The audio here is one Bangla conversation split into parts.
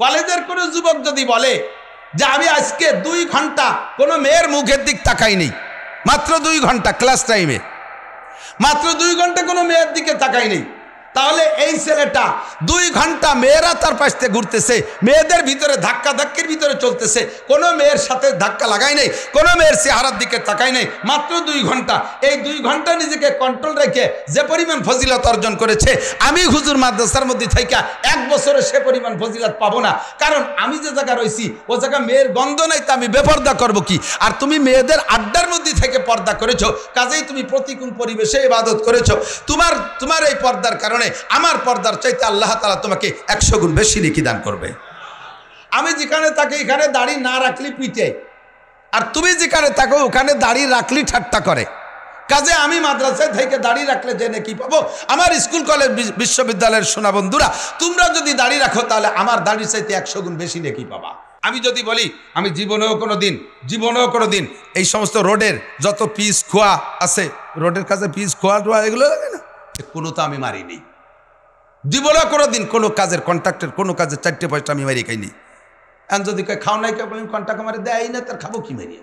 কলেজের কোনো যুবক যদি বলে যে আমি আজকে 2 ঘন্টা কোনো মেয়ের মুখের দিক তাকাইনি, মাত্র 2 ঘন্টা ক্লাস টাইমে, মাত্র 2 ঘন্টা কোনো মেয়ের দিকে তাকাইনি, তাহলে এই ছেলেটা 2 ঘন্টা মেয়েরা তার পাশ থেকে ঘুরতেছে, মেয়েদের ভিতরে ধাক্কাধাক্কির ভিতরে চলতেছে, কোনো মেয়ের সাথে ধাক্কা লাগাই নাই, কোনো মেয়ের চেহারার দিকে তাকাই নাই, মাত্র 2 ঘন্টা। এই 2 ঘন্টা নিজেকে কন্ট্রোল রেখে যে পরিমাণ ফজিলত অর্জন করেছে, আমি হুজুর মাদ্রাসার মধ্যে থাইকা 1 বছরে সে পরিমাণ ফজিলত পাবো না। কারণ আমি যে জায়গা রয়েছি ও জায়গা মেয়ের গন্ধ নাই, তা আমি বেপর্দা করবো কি? আর তুমি মেয়েদের আড্ডার মধ্যে থেকে পর্দা করেছো, কাজেই তুমি প্রতিকূল পরিবেশে ইবাদত করেছো। তোমার এই পর্দার কারণে আমার পর্দার চাইতে আল্লাহ তাআলা তোমাকে 100 গুণ বেশি নেকি দান করবে। আমি যেখানে থাকি এখানে দাড়ি না রাখলি পিটে, আর তুমি যেখানে থাকো ওখানে দাড়ি রাখলি ঠাট্টা করে। কাজে আমি মাদ্রাসায় থেকে দাড়ি রাখলে যে নেকি পাবো, আমার স্কুল কলেজ বিশ্ববিদ্যালয়ের সোনা বন্ধুরা তোমরা যদি দাড়ি রাখো তাহলে আমার দাড়ির চাইতে 100 গুণ বেশি নেকি পাবা। আমি যদি বলি আমি জীবনেও কোনো দিন এই সমস্ত রোডের যত পিস খোয়া আছে, রোডের কাছে পিস খোয়া টোয়া এগুলো লাগে না, কোনো তো আমি মারিনি। জীবনেও কোনো দিন কোনো কাজের কন্ট্রাক্টের কোনো কাজের 4টে পয়সা আমি মারি খাইনি। এখন যদি খাও নাই কন্ট্রাক্ট মারি দেয় না, তার খাবো কি মারিয়ে?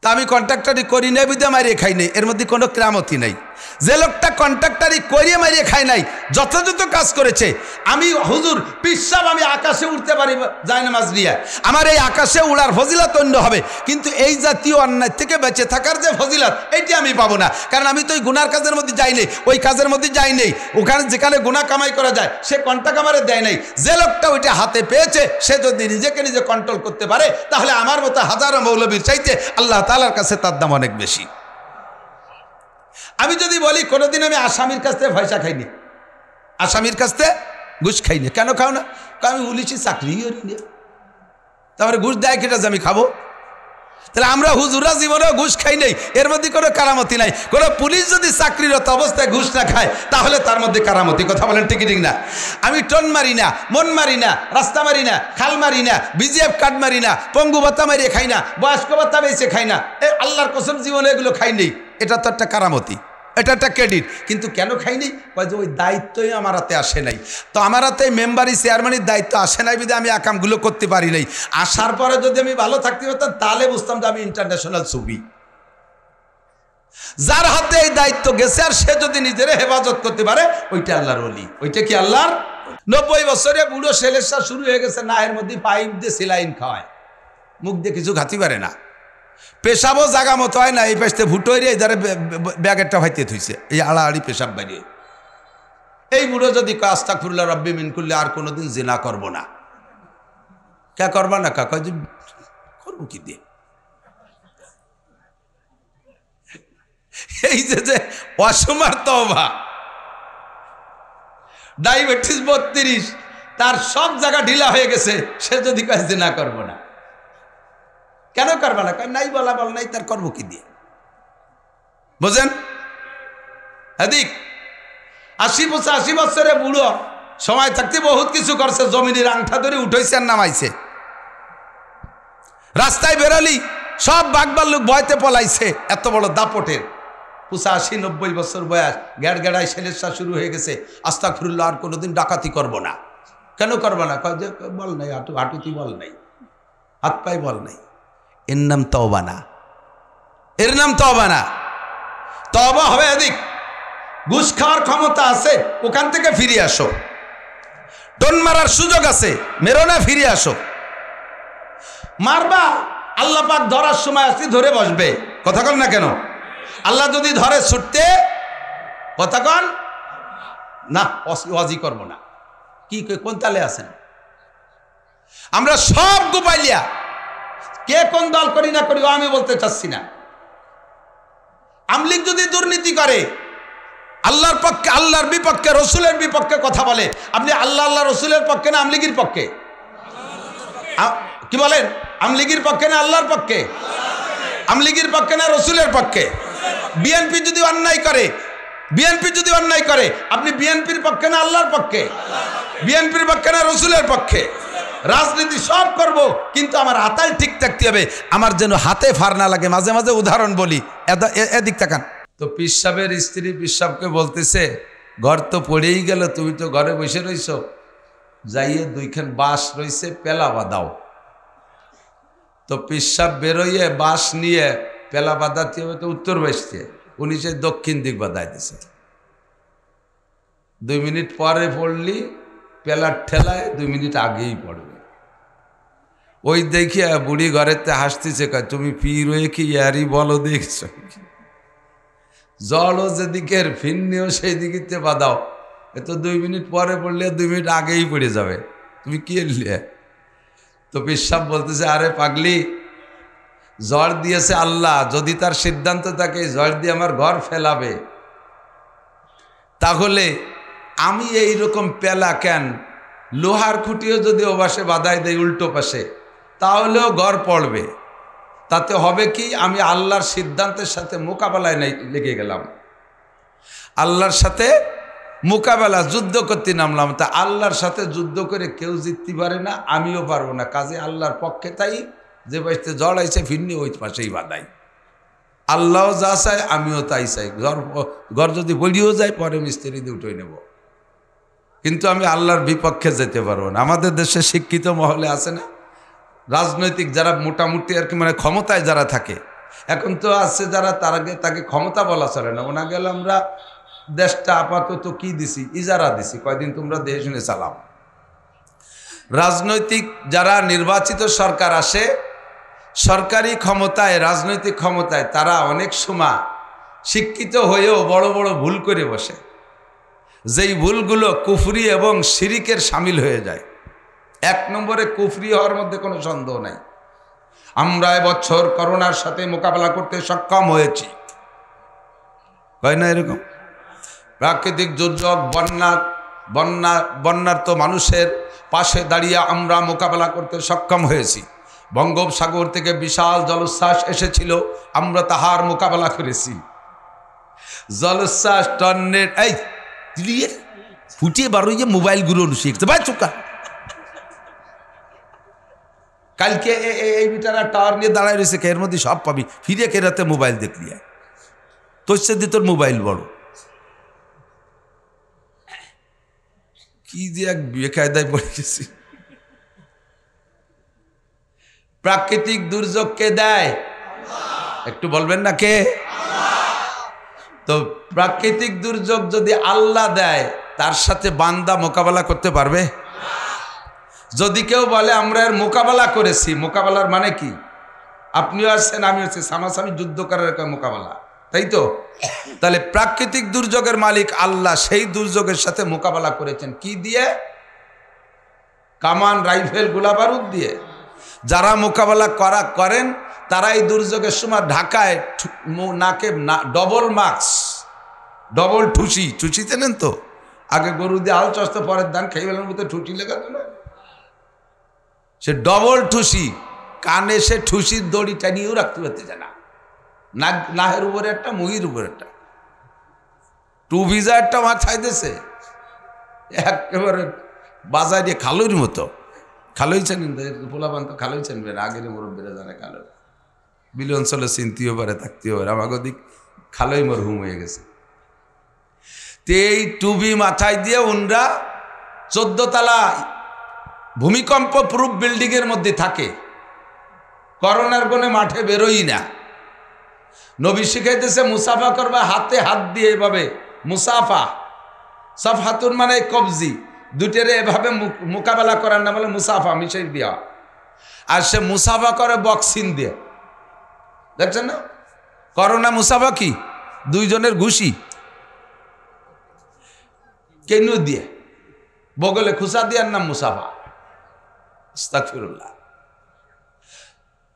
তা আমি কন্ট্রাক্টারি করি নাই বুঝে মারিয়ে খাই নাই, এর মধ্যে কোনো কেরামতি নাই। যে লোকটা কন্ট্রাক্টারি করিয়ে মারিয়ে খায় নাই, যথাযথ কাজ করেছে। আমি হুজুর পিসাব আমি আকাশে উঠতে পারি জায়নামাজ নিয়ে, আমার এই আকাশে উড়ার ফজিলত অন্য হবে, কিন্তু এই জাতীয় অন্যায় থেকে বেঁচে থাকার যে ফজিলত এইটি আমি পাবো না। কারণ আমি তো ওই গুনার কাজের মধ্যে যাই নেই, ওই কাজের মধ্যে যাই নেই। ওখানে যেখানে গুনাহ কামাই করা যায় সে কন্ট্রাক্ট আমারে দেয় নাই। যে লোকটা ওইটা হাতে পেয়েছে সে যদি নিজেকে নিজে কন্ট্রোল করতে পারে, তাহলে আমার মতো হাজারো মৌলবীর চাইতে আল্লাহ তাআলার কাছে তার দাম অনেক বেশি। আমি যদি বলি কোনোদিন আমি আসামির কাছ থেকে পয়সা খাইনি, আসামির কাছ থেকে ঘুষ খাইনি, কেন খাও না? আমি পুলিশি চাকরি করি না, তারপরে ঘুষ দেয় কেটা যে আমি খাবো? তাহলে আমরা হুজুরা জীবনেও ঘুষ খাই নাই, এর মধ্যে কোনো কারামতি নাই। কোনো পুলিশ যদি চাকরিরত অবস্থায় ঘুষ না খায় তাহলে তার মধ্যে কারামতি। কথা বলেন ঠিক না? আমি টন মারি না, মন মারি না, রাস্তা মারি না, খাল মারি না, বিজিএফ কার্ড মারি না, পঙ্গু ভাতা মারিয়ে খাই না, বয়স্ক ভাতা বেঁচে খাই না, এই আল্লাহর কসম জীবনে এগুলো খাই নেই। এটা তো একটা কারামতি, এটা একটা ক্রেডিট। কিন্তু কেন খাইনি? কয় যে ওই দায়িত্বই আমার হাতে আসে নাই। তো আমার হাতে মেম্বারি চেয়ারম্যানের দায়িত্ব আসে নাই বিধে আমি আকামগুলো করতে পারি নাই। আসার পরে যদি আমি ভালো থাকতে পারতাম তাহলে বুঝতাম যে আমি ইন্টারন্যাশনাল ছবি। যার হাতে এই দায়িত্ব গেছে আর সে যদি নিজের হেফাজত করতে পারে, ওইটা আল্লাহর ওলি। ওইটা কি আল্লাহর? 90 বছরে বুড়ো সেলেসা শুরু হয়ে গেছে, না এর মধ্যে পাইপ দিয়ে সেলাইন খাওয়ায়, মুখ দিয়ে কিছু খাতি পারে না, পেশাবও জাগা মতো হয় না, এই পাশে ভুটো হয়ে এই ধারে ব্যাগেরটা ভাইতে থইছে, এই আড়াআড়ি পেশাব বাড়িয়ে। এই বুড়ো যদি আস্তাগফিরুল্লাহ রাব্বি মিন কুল্লি, আর কোনোদিন জিনা করবো না, কে করবা না? কাকা যে করবো কি দিয়ে? এই যে অসমার তওবা, ডায়াবেটিস 32, তার সব জায়গা ঢিলা হয়ে গেছে, সে যদি কয় জিনা করবো না, কেন করবা না? কয় নাই, বলা বল নাই, তার করবো কি দিয়ে? বুঝেন? এদিক 80-85 বছরে বুড়ো সময় থাকতে বহুত কিছু করছে, জমিনের আংঠা ধরে উঠাইছে আর নামাইছে, রাস্তায় বেরোলি সব বাঘবার লোক ভয়তে পলাইছে। এত বড় দাপটের 85-90 বছর বয়স, গ্যাড় গেড়াই সেলেসা শুরু হয়ে গেছে, আস্তাগফিরুল্লাহ আর কোনোদিন ডাকাতি করবো না। কেন করবো না? কয় যে বল নাই, হাঁটুতি বল নাই, হাত পায়ে বল নাই। এর নাম তওবা না, এর নাম তওবা না। তওবা হবে এদিক, ঘুষ খাওয়ার ক্ষমতা আছে, ওখান থেকে ফিরে আসো। টন মারার সুযোগ আছে, মেরো না, ফিরে আসো। মারবা, আল্লাহ পাক ধরার সময় আসি ধরে বসবে, কথা কন না কেন? আল্লাহ যদি ধরে ছুটতে, কথা কন না, ওয়াজি করবো না। কি কোন তালে আছেন? আমরা সব গোপাইলিয়া, কে কোন দল করি না করি আমি বলতে চাচ্ছি না। আমলিগ যদি দুর্নীতি করে, আল্লাহর পক্ষে, আল্লাহর বিপক্ষে, রসুলের বিপক্ষে কথা বলে, আপনি আল্লাহ রসুলের পক্ষে না আমলিগির পক্ষে? কি বলেন? আমলিগির পক্ষে না আল্লাহর পক্ষে? আমলিগির পক্ষে না রসুলের পক্ষে? বিএনপি যদি অন্যায় করে, আপনি বিএনপির পক্ষে না আল্লাহর পক্ষে? বিএনপির পক্ষে না রসুলের পক্ষে? রাজনীতি সব করব, কিন্তু আমার হাতাল ঠিক থাকতে হবে, আমার যেন হাতে ফার না লাগে। মাঝে মাঝে উদাহরণ বলি, এদিক তাকান তো। পিসাবের স্ত্রী পিসাবকে বলতেছে, ঘর তো পড়েই গেল, তুমি তো ঘরে বসে রইছ, যাইয়ে দুইখান বাঁশ রয়েছে পেলা বাঁধাও। তো পিসাব বেরোইয়ে বাঁশ নিয়ে পেলা বাঁধাতে হবে তো উত্তর বাসতে, উনি সে দক্ষিণ দিক বাঁধাই দিছে। 2 মিনিট পরে পড়লি পেলার ঠেলায় 2 মিনিট আগেই পড়বে। ওই দেখিয়া বুড়ি ঘরেতে হাসতেছে, তুমি পীর হয়ে কি ইয়ারি বলো দেখছ, জলও যেদিকের ফিরনিও সেই দিকে বাঁধাও, এ তো 2 মিনিট পরে পড়লে 2 মিনিট আগেই পড়ে যাবে, তুমি কি এলে? তো পিসাব বলতেছে, আরে পাগলি, জ্বর দিয়েছে আল্লাহ, যদি তার সিদ্ধান্ত থাকে জ্বর দিয়ে আমার ঘর ফেলাবে, তাহলে আমি এই রকম পেলা কেন, লোহার খুঁটিও যদি ও পাশে বাধাই দেয় উল্টো পাশে, তাহলেও ঘর পড়বে। তাতে হবে কি, আমি আল্লাহর সিদ্ধান্তের সাথে মোকাবেলায় লেগে গেলাম, আল্লাহর সাথে মোকাবেলা যুদ্ধ করতে নামলাম। তা আল্লাহর সাথে যুদ্ধ করে কেউ জিততে পারে না, আমিও পারবো না। কাজে আল্লাহর পক্ষে তাই, যে পাশে জ্বর আইছে ফিরনি ওই পাশেই বাধাই। আল্লাহও যা চায় আমিও তাই চাই। ঘর যদি বলিও যায় পরে মিস্ত্রি দিয়ে উঠে নেব, কিন্তু আমি আল্লাহর বিপক্ষে যেতে পারবো না। আমাদের দেশে শিক্ষিত মহলে আছে না, রাজনৈতিক যারা মোটামুটি আর কি মানে ক্ষমতায় যারা থাকে, এখন তো আছে যারা তাকে ক্ষমতা বলা চলে না, ওনা গেলে আমরা দেশটা আপাতত কি দিছি, ইজারা দিছি, কয়দিন তোমরা দেশ শুনে চালাও। রাজনৈতিক যারা নির্বাচিত সরকার আসে, সরকারি ক্ষমতায় রাজনৈতিক ক্ষমতায়, তারা অনেক সময় শিক্ষিত হয়েও বড় বড় ভুল করে বসে, যেই ভুলগুলো কুফরি এবং শিরিকের শামিল হয়ে যায়। 1 নম্বরে কুফরি হওয়ার মধ্যে কোনো সন্দেহ নাই। আমরা এবছর করোনার সাথে মোকাবেলা করতে সক্ষম হয়েছি, হয় না এরকম? প্রাকৃতিক দুর্যোগ, বন্যার তো মানুষের পাশে দাঁড়িয়ে আমরা মোকাবেলা করতে সক্ষম হয়েছি। বঙ্গোপসাগর থেকে বিশাল জলোচ্ছ্বাস এসেছিল, আমরা তাহার মোকাবেলা করেছি। জলোচ্ছ্বাস টর্নেড এই ফুটিয়ে বারোই মোবাইলগুলো শিখতে ভাই চুকা। কালকে এই বিটারা টাওয়ার নিয়ে দাঁড়ায় রয়েছে, এর মধ্যে সব পাবি, ফিরে কেরাতে মোবাইল দেখলি তোর সাথে তোর মোবাইল বড় কি দিয়ে এক বেকায়দায় পড়ে গেছি। প্রাকৃতিক দুর্যোগ কে দেয় একটু বলবেন না কে? তো প্রাকৃতিক দুর্যোগ যদি আল্লাহ দেয়, তার সাথে বান্দা মোকাবেলা করতে পারবে? যদি কেউ বলে আমরা এর মোকাবেলা করেছি, মোকাবেলার মানে কি? আপনিও আসছেন, আমি হচ্ছে সামাসামি যুদ্ধ করার মোকাবেলা, তাই তো? তাহলে প্রাকৃতিক দুর্যোগের মালিক আল্লাহ, সেই দুর্যোগের সাথে মোকাবেলা করেছেন কি দিয়ে? কামান, রাইফেল, গোলাবারুদ দিয়ে। যারা মোকাবেলা করেন তারা এই দুর্যোগের সময় ঢাকায় নাকে ডবল মাস্ক, ডবল ঠুসি, ঠুসি চেনেন তো? আগে গরু দিয়ে আল চস্ত, পরের ধান খেয়ে বেলার মধ্যে ঠুসি লেখাতো না, সে ডবল ঠুসি, কানে সে ঠুসির দড়ি টানিয়েও রাখতে পারতে যায় না, নাহের উপরে একটা, মুহির উপরে একটা, টু ভিজা একটা মাথায় দিয়েছে, একেবারে বাজায় দিয়ে খালুর মতো। খালুই চেনেন পোলাপান তো, খালুই চেনবেন, আগের মুরব্বীরা জানে খালু। বিল অঞ্চলে চিনতেও পারে, থাকতেও পারে, আমাকে দিক খালুই মরহুম হয়ে গেছে। তো এই টুবি মাথায় দিয়ে উনরা 14 তলা ভূমিকম্প প্রুফ বিল্ডিং এর মধ্যে থাকে, করোনার কোনে মাঠে বেরোই না। নবী শিখাইতেছে মুসাফা করবা হাতে হাত দিয়ে, এভাবে মুসাফা, সাফহাতুন মানে কবজি, দুটেরে এভাবে মোকাবেলা করার নাম হলো মুসাফা, মিশাই দিয়া। আর সে মুসাফা করে বক্সিং দিয়ে, দেখছেন না? করোনা মুসাফা কি? 2 জনের ঘুষি, কেন দিয়ে বগলে খুসা দিয়ার নাম মুসাফা। আস্তাগফিরুল্লাহ।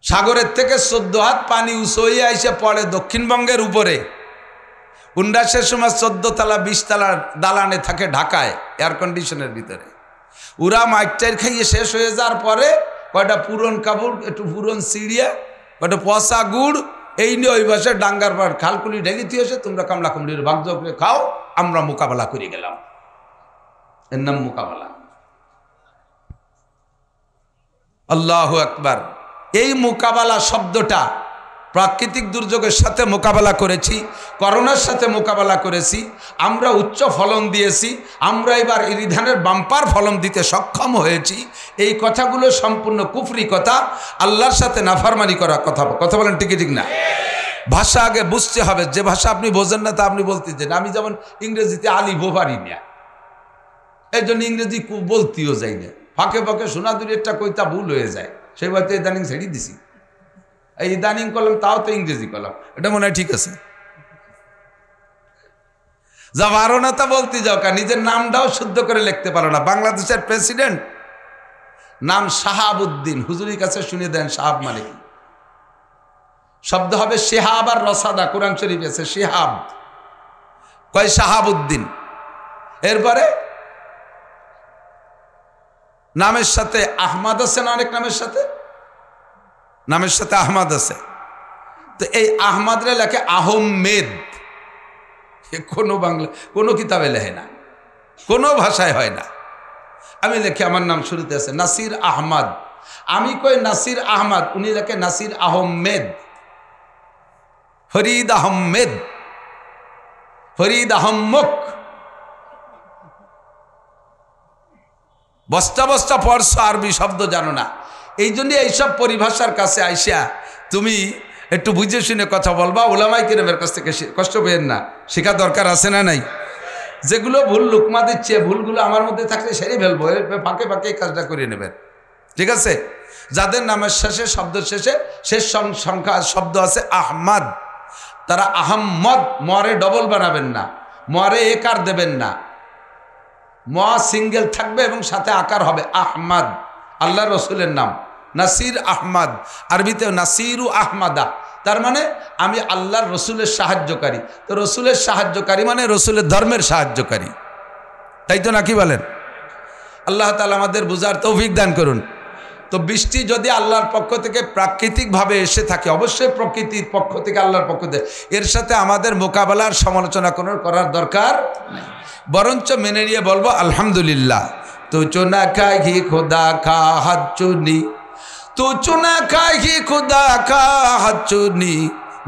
সাগরের থেকে 14 হাত পানি উঁচু হয়ে এসে পড়ে দক্ষিণবঙ্গের উপরে। উন্ডাসের সময় 14 তলা 20 তলার দালানে থাকে ঢাকায়, এয়ার কন্ডিশনের ভিতরে। ওরা মাইকটাইর খাইয়ে শেষ হয়ে যাওয়ার পরে কয়টা পুরন কাপড়, একটু পুরন সিঁড়িয়া, কয়টা পচা গুড়, এই নিয়ে ওই বাসে ডাঙ্গার পর খালকুলি ঢেকে এসে তোমরা কামলা কুমড়ির ভাগ্য করে খাও, আমরা মোকাবেলা করে গেলাম। এর নাম মোকাবেলা। আল্লাহু আকবার। এই মোকাবেলা শব্দটা প্রাকৃতিক দুর্যোগের সাথে মোকাবেলা করেছি, করোনার সাথে মোকাবেলা করেছি, আমরা উচ্চ ফলন দিয়েছি, আমরা এবার ইরি ধানের বাম্পার ফলন দিতে সক্ষম হয়েছি। এই কথাগুলো সম্পূর্ণ কুফরি কথা, আল্লাহর সাথে নাফরমানি করা কথা। কথা বলেন ঠিক ঠিক না? ভাষা আগে বুঝতে হবে, যে ভাষা আপনি বোঝেন না তা আপনি বলতেছেন। আমি যেমন ইংরেজিতে আলিফও পারি না, এই জন্য ইংরেজি বলতেও যাই না, ফাঁকে ফাঁকে সোনাদুরেরটা কইতা ভুল হয়ে যায়, সেই বাড়িতে ইদানিং ছেড়ে দিছি। এই ইদানিং করলাম তাও তো ইংরেজি করলাম, এটা মনে হয় ঠিক আছে। যা পারো না তা বলতে যাও, কারণ নিজের নামটাও শুদ্ধ করে লিখতে পারো না। বাংলাদেশের প্রেসিডেন্ট নাম শাহাবুদ্দিন, হুজুরের কাছে শুনে দেন শাহাব মানে কি। শব্দ হবে শেহাব আর রসাদা, কোরআন শরীফ আছে শেহাব, কয় শাহাবুদ্দিন। এরপরে নামের সাথে আহমদ আছে না, অনেক নামের সাথে আহমদ আছে। তো এই আহমদরে লেখে আহমেদ, কোনো বাংলা কোনো কিতাবে লেখে না, কোনো ভাষায় হয় না। আমি লেখি আমার নাম শুরুতে আছে নাসির আহমদ, আমি কই নাসির আহমদ, উনি লেখে নাসির আহমেদ, ফরিদ আহমেদ, ফরিদ আহম্মক। বস্তা বস্তা পড়ছো, আরবি শব্দ জানো না, এই জন্য এইসব পরিভাষার কাছে আইসা তুমি একটু বুঝে শুনে কথা বলবা। ওলামাই কিরামের কাছ থেকে কষ্ট পেয়েন না, শেখা দরকার আছে না নাই? যেগুলো ভুল লুকমা দিচ্ছে, ভুলগুলো আমার মধ্যে থাকলে সেরে ফেলবো, ফাঁকে ফাঁকে এই কাজটা করে নেবেন, ঠিক আছে? যাদের নামের শেষে শব্দের শেষে শেষ সংখ্যা শব্দ আছে আহমদ, তারা আহম্মদ, মরে ডবল বানাবেন না, মরে একার দেবেন না, ম সিঙ্গেল থাকবে এবং সাথে আকার হবে আহমদ। আল্লাহ রসুলের নাম নাসির আহমদ, আরবিতে নাসিরু আহমদা, তার মানে আমি আল্লাহর রসুলের সাহায্যকারী। তো রসুলের সাহায্যকারী মানে রসুলের ধর্মের সাহায্যকারী, তাই তো নাকি বলেন? আল্লাহ তাআলা আমাদের বুঝার তৌফিক দান করুন। তো বৃষ্টি যদি আল্লাহর পক্ষ থেকে প্রাকৃতিকভাবে এসে থাকে, অবশ্যই প্রকৃতির পক্ষ থেকে, আল্লাহর পক্ষ থেকে, এর সাথে আমাদের মোকাবেলার সমালোচনা করার দরকার নেই, বরঞ্চ মেনে নিয়ে বলবো আলহামদুলিল্লাহ। তো চুনা খাহি খুদা কা হাত চুনি, তো চুনা খাহি খুদা কা হাত চুনি,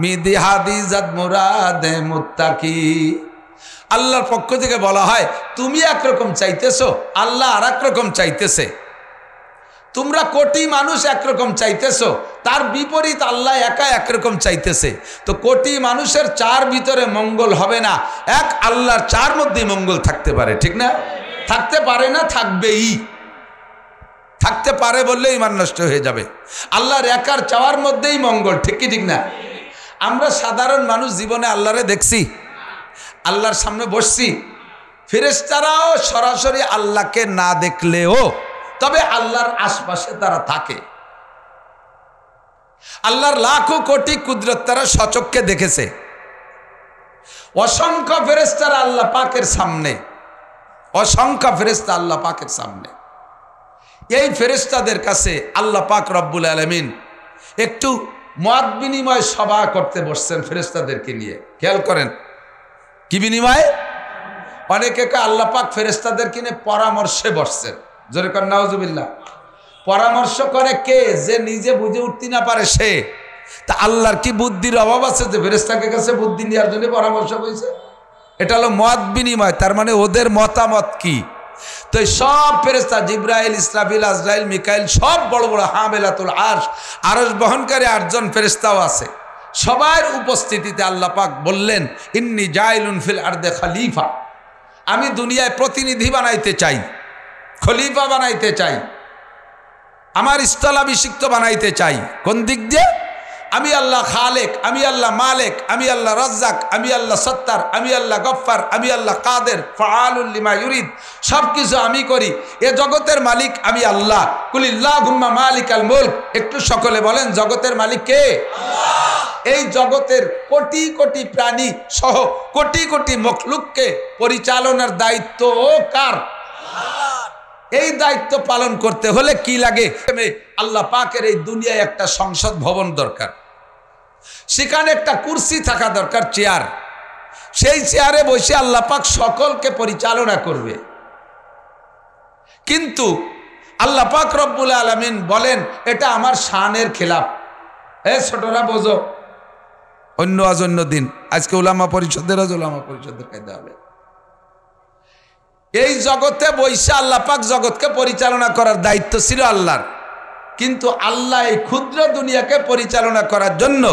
মিদি হাদি জাদ মুরাদে মুত্তাকি। আল্লাহর পক্ষ থেকে বলা হয় তুমি একরকম চাইতেছো, আল্লাহ আর একরকম চাইতেছে। তোমরা কোটি মানুষ একরকম চাইতেছো, তার বিপরীত আল্লাহ একা একরকম চাইতেছে। তো কোটি মানুষের চার ভিতরে মঙ্গল হবে না, এক আল্লাহর চার মধ্যেই মঙ্গল থাকতে পারে, ঠিক না? থাকতে পারে না, থাকবেই। থাকতে পারে বললে ইমান নষ্ট হয়ে যাবে। আল্লাহর একার চাওয়ার মধ্যেই মঙ্গল, ঠিক কি ঠিক না? আমরা সাধারণ মানুষ জীবনে আল্লাহরে দেখছি, আল্লাহর সামনে বসছি, ফেরেশতারাও সরাসরি আল্লাহকে না দেখলেও তবে আল্লাহর আশপাশে তারা থাকে। আল্লাহর লাখো কোটি কুদরত তারা সচক্ষে দেখেছে। অসংখ্য ফেরেশতারা আল্লাহ পাকের সামনে, অসংখ্য ফেরেশতা আল্লাহ পাকের সামনে। এই ফেরেশতাদের কাছে আল্লাহ পাক রব্বুল আলামিন একটু মত বিনিময় সভা করতে বসছেন ফেরেশতাদেরকে নিয়ে। খেয়াল করেন কি বিনিময়? অনেকে আল্লাহ পাক ফেরেশতাদেরকে নিয়ে পরামর্শে বসছেন। জোরে কর নাউজুবিল্লাহ। পরামর্শ করে কে? যে নিজে বুঝে উঠতে না পারে সে। তা আল্লাহর কি বুদ্ধির অভাব আছে যে ফেরেশতাদের কাছে বুদ্ধি নেওয়ার জন্য পরামর্শ হয়েছে? এটা হলো মত বিনিময়, তার মানে ওদের মতামত কি। তো সব ফেরেশতা জিবরাইল, ইসরাফিল, আজরাইল, মিকাইল, সব বড় বড় হামেলাতুল আরশ, আরশ বহনকারী 8 জন ফেরেশতাও আছে। সবার উপস্থিতিতে আল্লাহ পাক বললেন ইন্নী জাইলুন ফিল আরদে খলিফা, আমি দুনিয়ায় প্রতিনিধি বানাইতে চাই, খলিফা বানাইতে চাই, আমার স্থলাভিষিক্ত বানাইতে চাই। কোন দিক দিয়ে? আমি আল্লাহ খালেক, আমি আল্লাহ মালিক, আমি আল্লাহ রাজ্জাক, আমি আল্লাহ সত্তার, আমি আল্লাহ গফফার, আমি আল্লাহ কাদের, ফাআলুল লিমা ইউরিদ। সব কিছু আমি করি। এ জগতের মালিক আমি আল্লাহ। কুলিল্লাহুম্মা মালিকাল মুলক। একটু সকলে বলেন জগতের মালিক কে? আল্লাহ। এই জগতের কোটি কোটি প্রাণী সহ কোটি কোটি মখলুককে পরিচালনার দায়িত্ব কার? আল্লাহ। এই দায়িত্ব পালন করতে হলে কি লাগে? আল্লাহ পাকের এই দুনিয়ায় একটা সংসদ ভবন দরকার, সেখানে একটা কুরসি থাকা দরকার, চেয়ার। সেই চেয়ারে বসে আল্লাহ পাক সকলকে পরিচালনা করবে। কিন্তু আল্লাহ পাক রব্বুল আলামিন বলেন এটা আমার শানের খেলাফ। ছোটরা বোঝো, অন্য আজ অন্য দিন, আজকে উলামা পরিষদের আজ উলামা পরিষদের কায়দা হবে। এই জগতে বৈশা আল্লাহ পাক জগৎকে পরিচালনা করার দায়িত্ব ছিল আল্লাহর, কিন্তু আল্লাহ এই ক্ষুদ্র দুনিয়াকে পরিচালনা করার জন্য,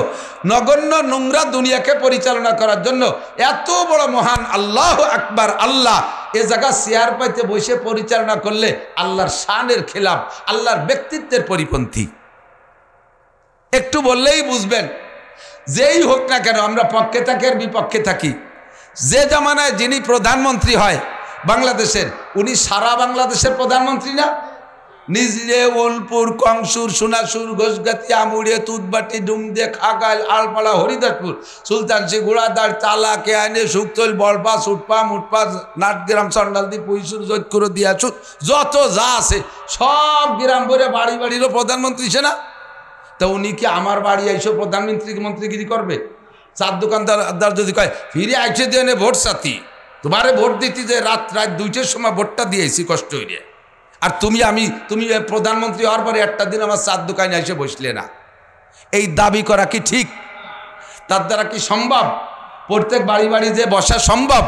নগণ্য নোংরা দুনিয়াকে পরিচালনা করার জন্য এত বড় মহান আল্লাহ আকবার আল্লাহ এ জায়গা চেয়ার পাইতে বসে পরিচালনা করলে আল্লাহর শানের খেলাফ, আল্লাহর ব্যক্তিত্বের পরিপন্থী। একটু বললেই বুঝবেন, যেই হোক না কেন আমরা পক্ষে থাকি আর বিপক্ষে থাকি, যে জামানায় যিনি প্রধানমন্ত্রী হয় বাংলাদেশের, উনি সারা বাংলাদেশের প্রধানমন্ত্রী না? নিজে ওলপুর, কংসুর, সোনাসুর, ঘোষগাতি, আমুড়ে, তুতবাটি, ডুমদে, খাগাইল, আলপাড়া, হরিদাসপুর, সুলতানসি, গুড়াদার, তালা, কেয়ানে, শুকতল, বলপা, সুটপা, মুটপা, নাটগ্রাম, চন্ডালদি, পুইসুর, জৈতকুর, দিয়াচুর, যত যা আছে সব গ্রাম ভরে বাড়ি বাড়িরও প্রধানমন্ত্রী সে না? তা উনি কি আমার বাড়ি আইসো মন্ত্রীগিরি করবে? চার দোকানদার যদি কয় ফিরে আইসে দিয়ে ভোট সাথী, তোমারে ভোট দিতে যে রাত 2টার সময় ভোটটা দিয়েছি কষ্ট হইলে, আর তুমি প্রধানমন্ত্রী হওয়ার পরে একটা দিন আমার চার দোকানে এসে বসলে না, এই দাবি করা কি ঠিক? তার দ্বারা কি সম্ভব? প্রত্যেক বাড়ি বাড়ি যে বসা সম্ভব?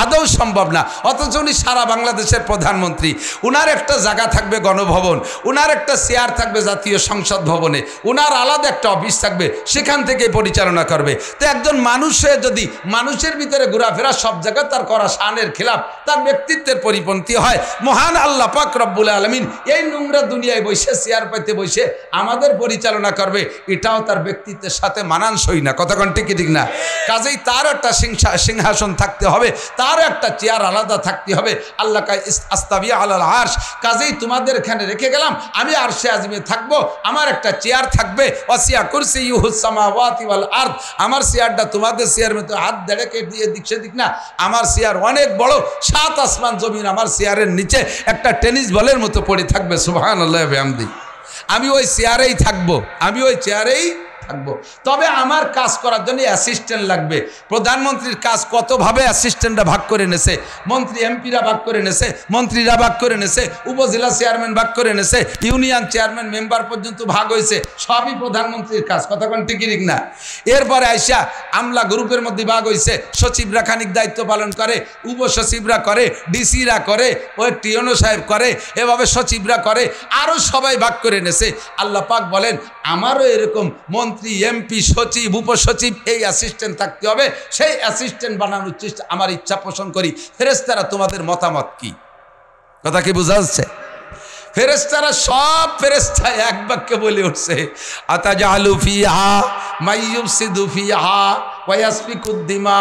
আদৌ সম্ভব না। অথচ উনি সারা বাংলাদেশের প্রধানমন্ত্রী, উনার একটা জায়গা থাকবে গণভবন, উনার একটা চেয়ার থাকবে জাতীয় সংসদ ভবনে, উনার আলাদা একটা অফিস থাকবে, সেখান থেকে পরিচালনা করবে। তো একজন মানুষে যদি মানুষের ভিতরে ঘোরাফেরা সব জায়গায় তার করা শানের খেলাফ, তার ব্যক্তিত্বের পরিপন্থী হয়, মহান আল্লাহ পাক রব্বুল আলামিন এই নোংরা দুনিয়ায় বসে চেয়ার পাইতে বসে আমাদের পরিচালনা করবে, এটাও তার ব্যক্তিত্বের সাথে মানানসই না। কথা কোন ঠিক ঠিক না? কাজেই তার একটা সিংহাসন থাকতে হবে, তার একটা চেয়ার আলাদা থাকতে হবে। আল্লাহ কায় আস্তাবিয়া আলাল আরশ, কাজেই তোমাদের এখানে রেখে গেলাম, আমি আরশে আযমে থাকবো, আমার একটা চেয়ার থাকবে, ওয়াসিয়া কুরসিয়ুহুস সামাওয়াতি ওয়াল আরদ, আমার চেয়ারটা তোমাদের চেয়ার মতো হাত দেড়েকে দিয়ে দিক সেদিক না, আমার চেয়ার অনেক বড়, 7 আসমান জমিন আমার চেয়ারের নিচে একটা টেনিস বলের মতো পড়ে থাকবে। সুবহানাল্লাহি ওয়া বিহামদি। আমি ওই চেয়ারেই থাকবো, আমি ওই চেয়ারেই থাকবো। তবে আমার কাজ করার জন্য অ্যাসিস্ট্যান্ট লাগবে। প্রধানমন্ত্রীর কাজ কতভাবে অ্যাসিস্ট্যান্টরা ভাগ করে নেছে, মন্ত্রী এমপিরা ভাগ করে নেছে, মন্ত্রীরা ভাগ করে নেছে, উপজেলা চেয়ারম্যান ভাগ করে নেছে, ইউনিয়ন চেয়ারম্যান মেম্বার পর্যন্ত ভাগ হয়েছে, সবই প্রধানমন্ত্রীর কাজ। কথা কোন ঠিক না? এরপরে আইসা আমলা গ্রুপের মধ্যে ভাগ হয়েছে, সচিবরা খানিক দায়িত্ব পালন করে, উপসচিবরা করে, ডিসিরা করে, ওই টিওনো সাহেব করে, এভাবে সচিবরা করে, আরও সবাই ভাগ করে নেছে। আল্লাহ পাক বলেন আমারও এরকম মন্ত্রী, এমপি, সচিব, উপসচিব, এই অ্যাসিস্ট্যান্ট থাকতে হবে। সেই অ্যাসিস্ট্যান্ট বানানোর চেষ্টা আমার ইচ্ছা পোষণ করি। ফেরেশতারা তোমাদের মতামত কি? কথা কি বোঝা যাচ্ছে? ফেরেশতারা সব ফেরেশতা এক বাক্যে বলে উঠছে, আতাজালু ফিহা মাইয়ুফসিদু ফিহা ওয়া ইয়াসফিকুদ দিমা।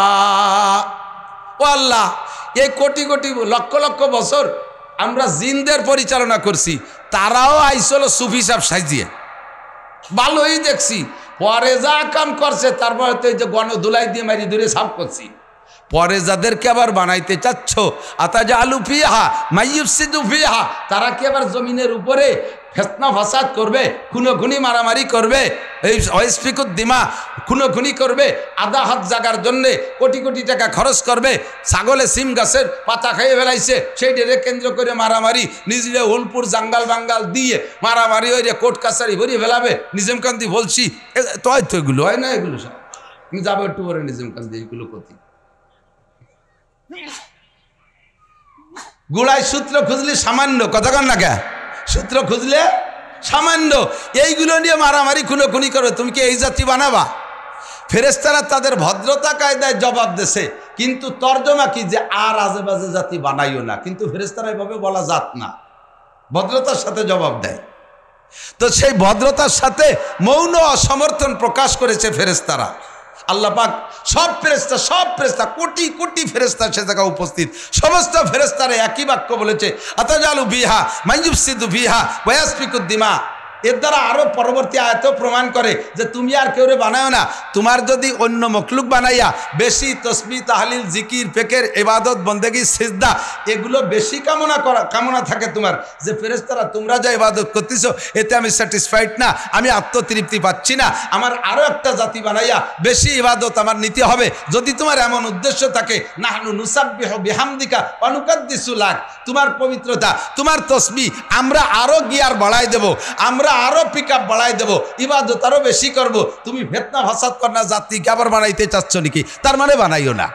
ও আল্লাহ, এই কোটি কোটি লক্ষ লক্ষ বছর আমরা জিনদের পরিচালনা করছি, তারাও আইসল সুফি সাহেব সাজিয়ে, ভালোই দেখছি, পরে যা কাম করছে তারপরে তো এই যে গণধুলাই দিয়ে মারি ধরে সাফ করছি, পরে যাদেরকে আবার বানাইতে চাচ্ছ আতাজালু ফিহা মাইয়ুফসিদু ফিহা, তারা কি আবার জমিনের উপরে ফেতনা ফাসাদ করবে, খুনোখুনি মারামারি করবে, এই ওয়াসফিকুদ দিমা, খুনোখুনি করবে, আধা হাত জাগার জন্যে কোটি কোটি টাকা খরচ করবে, ছাগলে সিম গাছের পাতা খেয়ে ফেলাইছে সেইটারে কেন্দ্র করে মারামারি, নিজেরা উলপুর জাঙ্গাল বাঙ্গাল দিয়ে মারামারি ওই রে কোর্ট কাছারি ভরিয়ে ফেলাবে। নিজামকান্দি বলছি তো হয়তো এগুলো হয় না, এগুলো সব যাবো একটু পরে নিজামকান্দি এইগুলো ক্ষতি। গুড়ায় সূত্র খুঁজলে সামান্য, কথা কন না কে, সূত্র খুঁজলে সামান্য, এইগুলো নিয়ে মারামারি খুনোখুনি করবে, তুমি কি এই জাতি বানাবা? ফেরেশতারা তাদের ভদ্রতা কায়দায় জবাব দেছে, কিন্তু তর্জমা কি যে আর আজে বাজে জাতি বানাইও না, কিন্তু ফেরেশতারা এভাবে বলা জাত না, ভদ্রতার সাথে জবাব দেয়। তো সেই ভদ্রতার সাথে মৌন অসমর্থন প্রকাশ করেছে ফেরেশতারা। আল্লাহ পাক সব ফেরেশতা কোটি কোটি ফেরেশতা সে জায়গায় উপস্থিত, সমস্ত ফেরেশতারা একই বাক্য বলেছে, আতাজালু বিহা মাইয়ুফসিদু বিহা ওয়া ইয়াসফিকুদ দিমা। এর দ্বারা আরও পরবর্তী আয়াতও প্রমাণ করে যে তুমি আর কেউরে বানাও না, তোমার যদি অন্য মখলুক বানাইয়া বেশি তসবিহ তাহলিল জিকির ফিকির ইবাদত বন্দেগী সিজদা এগুলো বেশি কামনা থাকে তোমার, যে ফেরেশতারা তোমরা যা ইবাদত করতেছো এতে আমি স্যাটিসফাইড না, আমি আত্মতৃপ্তি পাচ্ছি না, আমার আরও একটা জাতি বানাইয়া বেশি ইবাদত আমার নিতে হবে। যদি তোমার এমন উদ্দেশ্য থাকে, নাহনু নুসাব্বিহু বিহামদিকা ওয়া নুকাদ্দিসু লাক, তোমার পবিত্রতা, তোমার তসবিহ আমরা আরও গিয়ার বাড়াই দেব, আমরা আমরা আরো পিক আপ বাড়াই দেবো, ইবাদত আরো বেশি করব। তুমি ফিতনা ফাসাদ করনা জাতিকে আবার বানাইতে চাচ্ছ নাকি? তার মানে বানাইও না,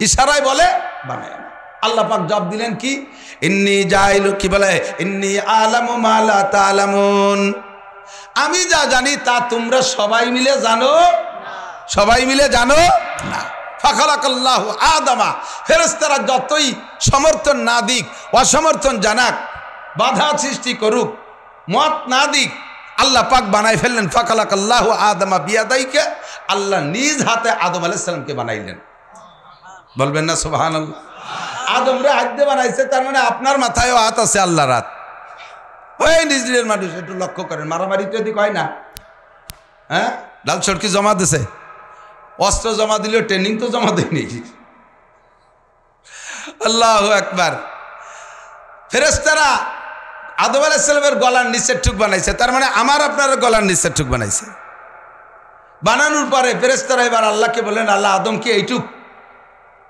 ইশারায় বলে বানাইও না। আল্লাহ পাক জবাব দিলেন কি? ইন্নী জাইলু, কি বলে? ইন্নী আলামু মা লা তা'লামুন, আমি যা জানি তা তোমরা সবাই মিলে জানো, সবাই মিলে জানো না। ফাখালাকাল্লাহু আদামা, ফেরেশতারা যতই সমর্থন না দিক, অসমর্থন জানাক, বাধা সৃষ্টি করুক, মত না দিক, আল্লাহ পাক বানাই ফেললেন। ফাখালাকাল্লাহু আদামা বিয়াদাইকে, আল্লাহ নিজ হাতে আদম আলাইহিস সালামকে বানাইলেন। বলবেন না সুবহানাল্লাহ? আদম রে হাত দিয়ে বানাইছে, তার মানে আপনার মাথায়ও হাত আছে আল্লাহর হাত। ওই নিজের মানুষ একটু লক্ষ্য করেন, মারামারি তো এদিক হয় না, হ্যাঁ? লাল সড়কি জমা দিছে, অস্ত্র জমা দিলেও ট্রেনিং তো জমা দেয়নি। আল্লাহু আকবার। ফেরেশতারা আদম আলাইহিস সালামের গলার নিচের টুক বানাইছে, তার মানে আমার আপনার গলার নিচের টুক বানাইছে। বানানোর পরে ফেরেশতারা এবার আল্লাহকে বলেন, আল্লাহ আদম কি এইটুক?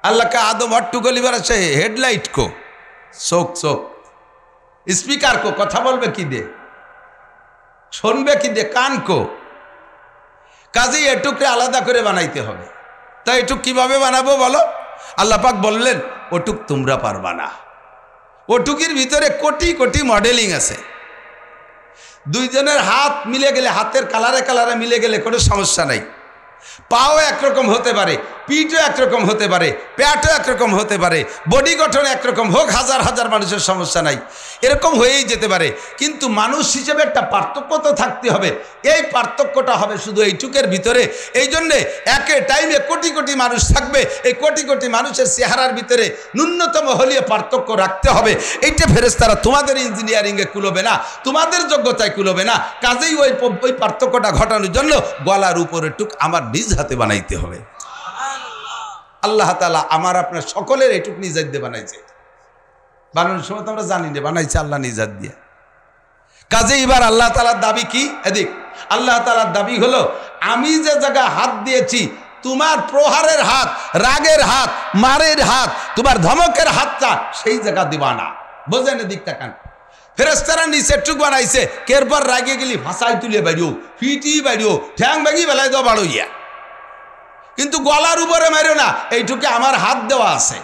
আল্লাহকে আদম হট্টুকো লিবার আছে, হেডলাইট কো, চোখ চোখ, স্পিকার কো, কথা বলবে কি দে, শুনবে কি দে, কান কো, কাজেই এটুকরে আলাদা করে বানাইতে হবে। তাই এটুক কিভাবে বানাবো বলো? আল্লাহ পাক বললেন, ওটুক তোমরা পারবা না। ওটুকির ভিতরে কোটি কোটি মডেলিং আছে। দুইজনের হাত মিলে গেলে, হাতের কালারে কালারে মিলে গেলে কোনো সমস্যা নাই। পাও একরকম হতে পারে, পিঠও একরকম হতে পারে, পেটও একরকম হতে পারে, বডি গঠন একরকম হোক, হাজার হাজার মানুষের সমস্যা নাই, এরকম হয়েই যেতে পারে। কিন্তু মানুষ হিসেবে একটা পার্থক্য তো থাকতে হবে। এই পার্থক্যটা হবে শুধু এইটুকের ভিতরে। এই জন্যে একে টাইমে কোটি কোটি মানুষ থাকবে, এই কোটি কোটি মানুষের চেহারার ভিতরে ন্যূনতম হলিয়ে পার্থক্য রাখতে হবে। এইটা ফেরেশতারা তোমাদের ইঞ্জিনিয়ারিংয়ে কুলোবে না, তোমাদের যোগ্যতায় কুলোবে না। কাজেই ওই পার্থক্যটা ঘটানোর জন্য গলার উপরে টুক আমার নিজ হাতে বানাইতে হবে। আল্লাহ তাআলা আমার আপনার সকলের এটুক নিজ হাত দিয়ে বানাইছে। বানানোর সময় তো আমরা জানি না, বানাইছে আল্লাহ নিজ হাত দিয়ে। কাজে এবার আল্লাহ তাআলার দাবি কি? এদিক আল্লাহ তাআলার দাবি হলো, আমি যে জায়গায় হাত দিয়েছি, তোমার প্রহারের হাত, রাগের হাত, মারের হাত, তোমার ধমকের হাতটা সেই জায়গা দিবা না। বোঝেন এদিক তাকান। ফেরেশতারা নিচের টুক বানাইছে, কেরপর রাগে গেলি ভাষাই তুলে বাড়িও, ফিটি বাড়িও, ঠ্যাং ভাগি বেলায় দাও বাড়ইয়া, কিন্তু গলার উপরে মারো না, এইটুকে আমার হাত দেওয়া আছে।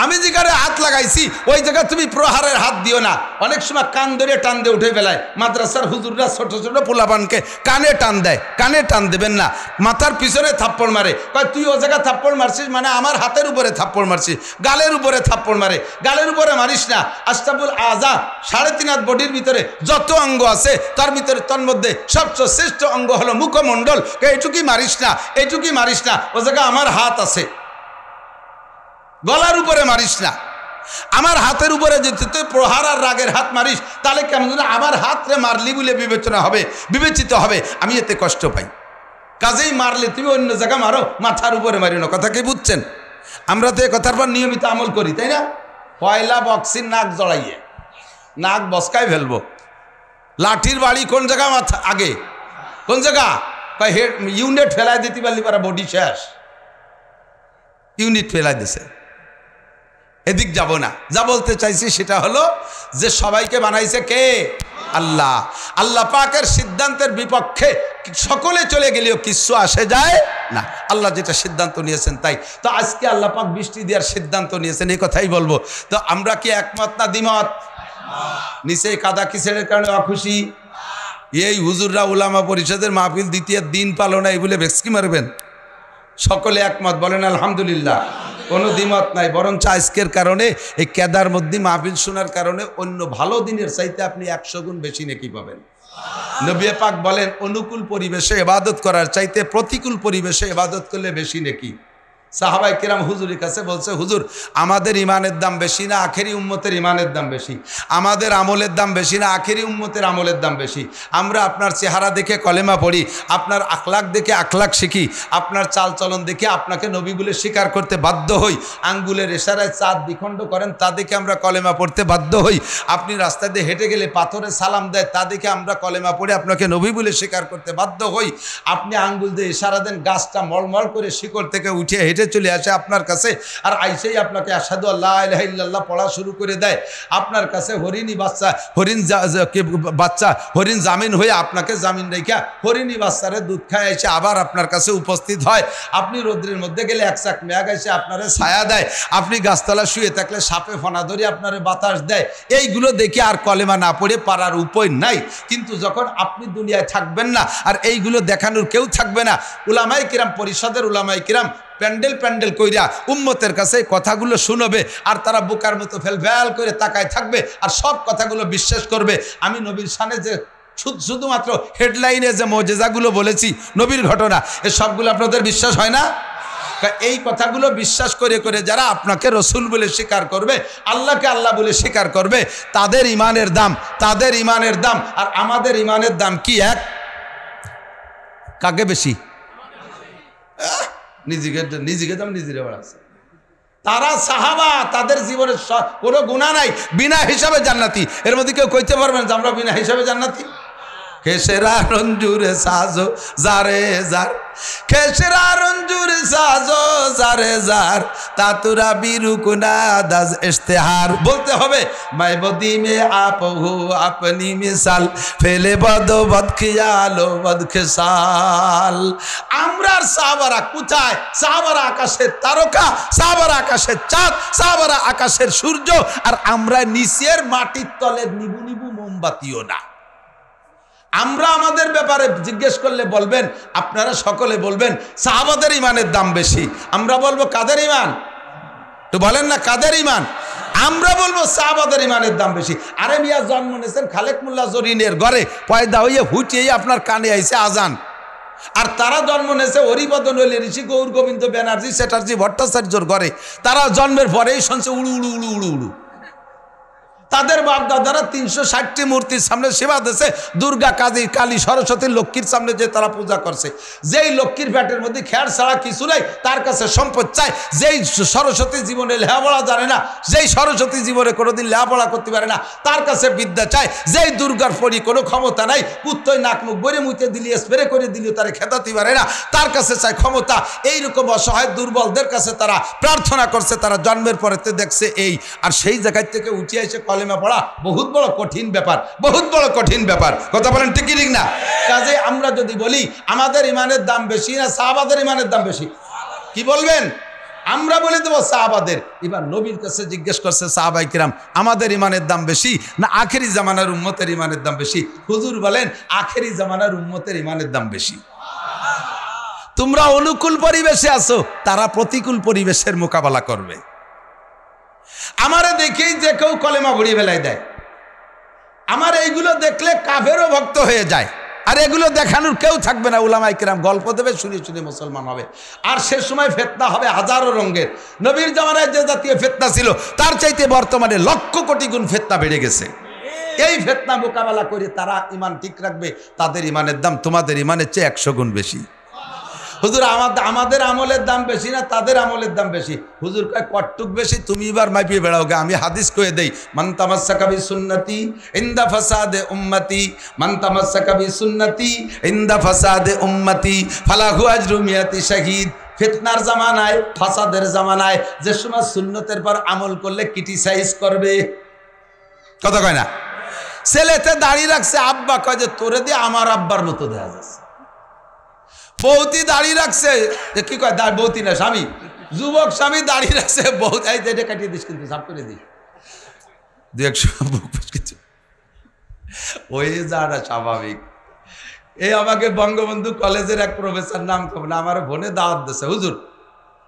আমি যেখানে হাত লাগাইছি ওই জায়গায় তুমি প্রহারের হাত দিও না। অনেক সময় কান ধরে টান দিয়ে উঠে ফেলায় মাদ্রাসার হুজুররা, ছোট ছোট পোলাপানকে কানে টান দেয়। কানে টান দেবেন না, মাথার পিছনে থাপ্পড় মারে। কয় তুই ও জায়গায় থাপ্পড় মারছিস মানে আমার হাতের উপরে থাপ্পড় মারছিস, গালের উপরে থাপ্পড় মারে। গালের উপরে মারিস না। আশরাফুল আযা, 3.5 হাত বডির ভিতরে যত অঙ্গ আছে তার ভিতরে তন্মধ্যে সবচেয়ে শ্রেষ্ঠ অঙ্গ হলো মুখমণ্ডল। এইটুকুই মারিস না, এইটুকুই মারিস না, ও জায়গায় আমার হাত আছে। গলার উপরে মারিস না। আমার হাতের উপরে যদি তুই প্রহার আর রাগের হাত মারিস, তাহলে কেমন আমার হাত রে মারলি বলে বিবেচনা হবে, বিবেচিত হবে, আমি এতে কষ্ট পাই। কাজেই মারলে তুমি অন্য জায়গা মারো, মাথার উপরে মারিও না। কথা কি বুঝছেন? আমরা তো এ কথার পর নিয়মিত আমল করি, তাই না? পয়লা বক্সির নাক জড়াইয়ে নাক বসকায় ফেলবো। লাঠির বাড়ি কোন জায়গা মাথা আগে, কোন জায়গা? হেড ইউনিট ফেলাই দিতে পারলি পারা বডি শেষ, ইউনিট ফেলাই দিছে। এদিক যাব না। যা বলতে চাইছি সেটা হলো যে সবাইকে বানাইছে কে? আল্লাহ। আল্লাহ পাকের সিদ্ধান্তের বিপক্ষে সকলে চলে গেলেও কিছু আসে যায় না। আল্লাহ যেটা সিদ্ধান্ত নিয়েছেন তাই। তো আজকে আল্লাহ পাক বৃষ্টি দেওয়ার সিদ্ধান্ত নিয়েছেন, এই কথাই বলবো। তো আমরা কি একমত না দ্বিমত? নিচে কাদা কিসের কারণে অখুশি? এই হুজুররা উলামা পরিষদের মাহফিল দ্বিতীয় দিন পালো না, এই বলে ভেক্সকি মারবেন? সকলে একমত বলেন আলহামদুলিল্লাহ। কোনো দ্বিমত নাই। বরঞ্চ আজকের কারণে এই কেদার মধ্যে মাহফিল শোনার কারণে অন্য ভালো দিনের চাইতে আপনি 100 গুণ বেশি নেকি পাবেন। নবী পাক বলেন, অনুকূল পরিবেশে ইবাদত করার চাইতে প্রতিকূল পরিবেশে ইবাদত করলে বেশি নেকি। সাহাবায়ে কেরাম হুজুরের কাছে বলছে, হুজুর আমাদের ইমানের দাম বেশি না আখেরি উম্মতের ইমানের দাম বেশি? আমাদের আমলের দাম বেশি না আখেরি উম্মতের আমলের দাম বেশি? আমরা আপনার চেহারা দেখে কলেমা পড়ি, আপনার আখলাক দেখে আখলাক শিখি, আপনার চাল চলন দেখে আপনাকে নবী বলে স্বীকার করতে বাধ্য হই। আঙ্গুলের ইশারায় চাঁদ দ্বিখণ্ড করেন, তা দেখে আমরা কলেমা পড়তে বাধ্য হই। আপনি রাস্তা দিয়ে হেঁটে গেলে পাথরে সালাম দেয়, তা দেখে আমরা কলেমা পড়ে আপনাকে নবী বলে স্বীকার করতে বাধ্য হই। আপনি আঙ্গুল দিয়ে ইশারা দেন, গাছটা মলমল করে শিকড় থেকে উঠে হেঁটে হেঁটে চলে আসে আপনার কাছে, আর আইসেই আপনাকে আশহাদু আল্লা ইলাহা ইল্লাল্লাহ পড়া শুরু করে দেয়, আপনার কাছে হরিণী বাচ্চা হরিণ জামিন হয়ে আপনাকে জামিন রেখা হরিণী বাচ্চারে দুধ খায় এসে আবার আপনার কাছে উপস্থিত হয়, আপনি রোদ্রের মধ্যে গেলে এক চাক মেঘ এসে আপনারে ছায়া দেয়, আপনি গাছতলা শুয়ে থাকলে সাপে ফনা ধরে আপনারে বাতাস দেয়, এইগুলো দেখে আর কলেমা না পড়ে পারার উপায় নাই। কিন্তু যখন আপনি দুনিয়ায় থাকবেন না আর এইগুলো দেখানোর কেউ থাকবে না, উলামায়ে কিরাম পরিষদের উলামায়ে কিরাম প্যান্ডেল কইরা উম্মতের কাছে কথাগুলো শুনবে, আর তারা বোকার মতো ফেল করে তাকায় থাকবে আর সব কথাগুলো বিশ্বাস করবে। আমি নবীর শানে যে শুধুমাত্র হেডলাইনে যে মুজিজাগুলো বলেছি, নবীর ঘটনা, এ সবগুলো আপনাদের বিশ্বাস হয় না? এই কথাগুলো বিশ্বাস করে করে যারা আপনাকে রসুল বলে স্বীকার করবে, আল্লাহকে আল্লাহ বলে স্বীকার করবে, তাদের ইমানের দাম আর আমাদের ইমানের দাম কি এক? কাকে বেশি? নিজেকে দাম নিজেরে বাড়াচ্ছে। তারা সাহাবা, তাদের জীবনের কোনো গুনাহ নাই, বিনা হিসাবে জান্নাতি। এর মধ্যে কেউ কইতে পারবেন যে আমরা বিনা হিসাবে জান্নাতি? খেসেরা রঞ্জুরে সাজো জারে জার, খেসেরা রঞ্জুরে সাজো জারে জার, তাতুরা বিরুকুনা দাজ ইশতেহার। বলতে হবে মাইবদি মে আপ হো আপনি মিসাল, ফেলে বদ বদ খিয়ালো বদ খেসাল। আমরার সাহাবারা কোথায়? সাহাবারা আকাশের তারকা, সাহাবারা আকাশের চাঁদ, সাহাবারা আকাশের সূর্য, আর আমরা নিচের মাটির তলের নিবু নিবু মোমবাতিও না। আমরা আমাদের ব্যাপারে জিজ্ঞেস করলে বলবেন, আপনারা সকলে বলবেন সাহাবাদের ইমানের দাম বেশি। আমরা বলবো কাদের ইমান? তো বলেন না কাদের ইমান? আমরা বলবো সাহাবাদের ইমানের দাম বেশি। আরে মিয়া, জন্ম নিয়েছেন খালেক মোল্লা জরিনের ঘরে, পয়দা হইয়ে হুটিয়ে আপনার কানে আইছে আজান, আর তারা জন্ম নিয়েছে হরিপদ নইলে ঋষি গৌর গোবিন্দ ব্যানার্জি চ্যাটার্জি ভট্টাচার্যর ঘরে। তারা জন্মের পরেই শুনছে উড়ু উড়ু উড়ু উড়ু উড়ু। তাদের বাপ দাদারা 360টি মূর্তির সামনে সেবা দিয়েছে, দুর্গা, কাজী, কালী, সরস্বতী, লক্ষ্মীর সামনে যে তারা পূজা করছে। যেই লক্ষ্মীর পেটের মধ্যে খেয়ার ছাড়া কিছু নাই, তার কাছে সম্পদ চায়। যেই সরস্বতী জীবনে লেখাপড়া জানে না, যেই সরস্বতী জীবনে কোনোদিন লেখাপড়া করতে পারে না, তার কাছে বিদ্যা চায়। যেই দুর্গার পরি কোনো ক্ষমতা নাই, কুত্তয় নাক মুখ বরে মুইতে দিলি স্প্রে করে দিলিও তারা খেতাতে পারে না, তার কাছে চায় ক্ষমতা। এইরকম অসহায় দুর্বলদের কাছে তারা প্রার্থনা করছে, তারা জন্মের পরেতে দেখছে এই। আর সেই জায়গায় থেকে উঠে এসে কলেমা পড়া বহুত বড় কঠিন ব্যাপার, বহুত বড় কঠিন ব্যাপার। কথা বলেন ঠিক ঠিক না? কাজে আমরা যদি বলি আমাদের ইমানের দাম বেশি না সাহাবাদের ইমানের দাম বেশি, কি বলবেন? আমরা বলে দেবো সাহাবাদের। এবার নবীর কাছে জিজ্ঞেস করছে সাহাবায়ে কিরাম, আমাদের ইমানের দাম বেশি না আখেরি জামানার উম্মতের ইমানের দাম বেশি? হুজুর বলেন আখেরি জামানার উম্মতের ইমানের দাম বেশি। তোমরা অনুকূল পরিবেশে আছো, তারা প্রতিকূল পরিবেশের মোকাবেলা করবে। আমারে দেখেই যে কেউ কলেমা ভরিয়ে ফেলাই দেয়, আমার এইগুলো দেখলে কাফেরও ভক্ত হয়ে যায়, আর এগুলো দেখানোর কেউ থাকবে না। উলামায়ে কিরাম গল্প দেবে, শুনে শুনে মুসলমান হবে। আর সে সময় ফিতনা হবে হাজারো রঙের। নবীর জামানায় যে জাতীয় ফিতনা ছিল, তার চাইতে বর্তমানে লক্ষ কোটি গুণ ফিতনা বেড়ে গেছে। এই ফিতনা মোকাবেলা করে তারা ইমান ঠিক রাখবে, তাদের ইমানের দাম তোমাদের ইমানের চেয়ে 100 গুণ বেশি। হুজুর আমাদের আমলের দাম বেশি না তাদের আমলের দাম বেশি? হুজুর কয় কটটুক বেশি, তুমি এবার মাইপিয়ে বেড়াওগে। আমি হাদিস কয়ে দেই, মান তামাসসাকা বিসুন্নতি ইনদা ফাসাদে উম্মতি, মান তামাসসাকা বিসুন্নতি ইনদা ফাসাদে উম্মতি ফালাহু আজরু মিয়াতি শাহীদ। ফিতনার জামানায়, ফাসাদের জামানায় যে সময় সুন্নতের পর আমল করলে ক্রিটিসাইজ করবে, কথা কয় না? ছেলেতে দাঁড়িয়ে রাখছে, আব্বা কয় যে তোরে দিয়ে আমার আব্বার মতো দেখা যাচ্ছে। বৌতি দাঁড়িয়ে রাখছে, কি কয় বৌতি না স্বামী, যুবক স্বামী দাঁড়িয়ে রাখছে, বহুত এটা কাটিয়ে দিস কিন্তু সাফ করে দিই 2-100 কিছু ওই যারা স্বাভাবিক। এই আমাকে বঙ্গবন্ধু কলেজের এক প্রফেসর, নাম কব না, আমার বোনে দাওয়াত দিয়েছে, হুজুর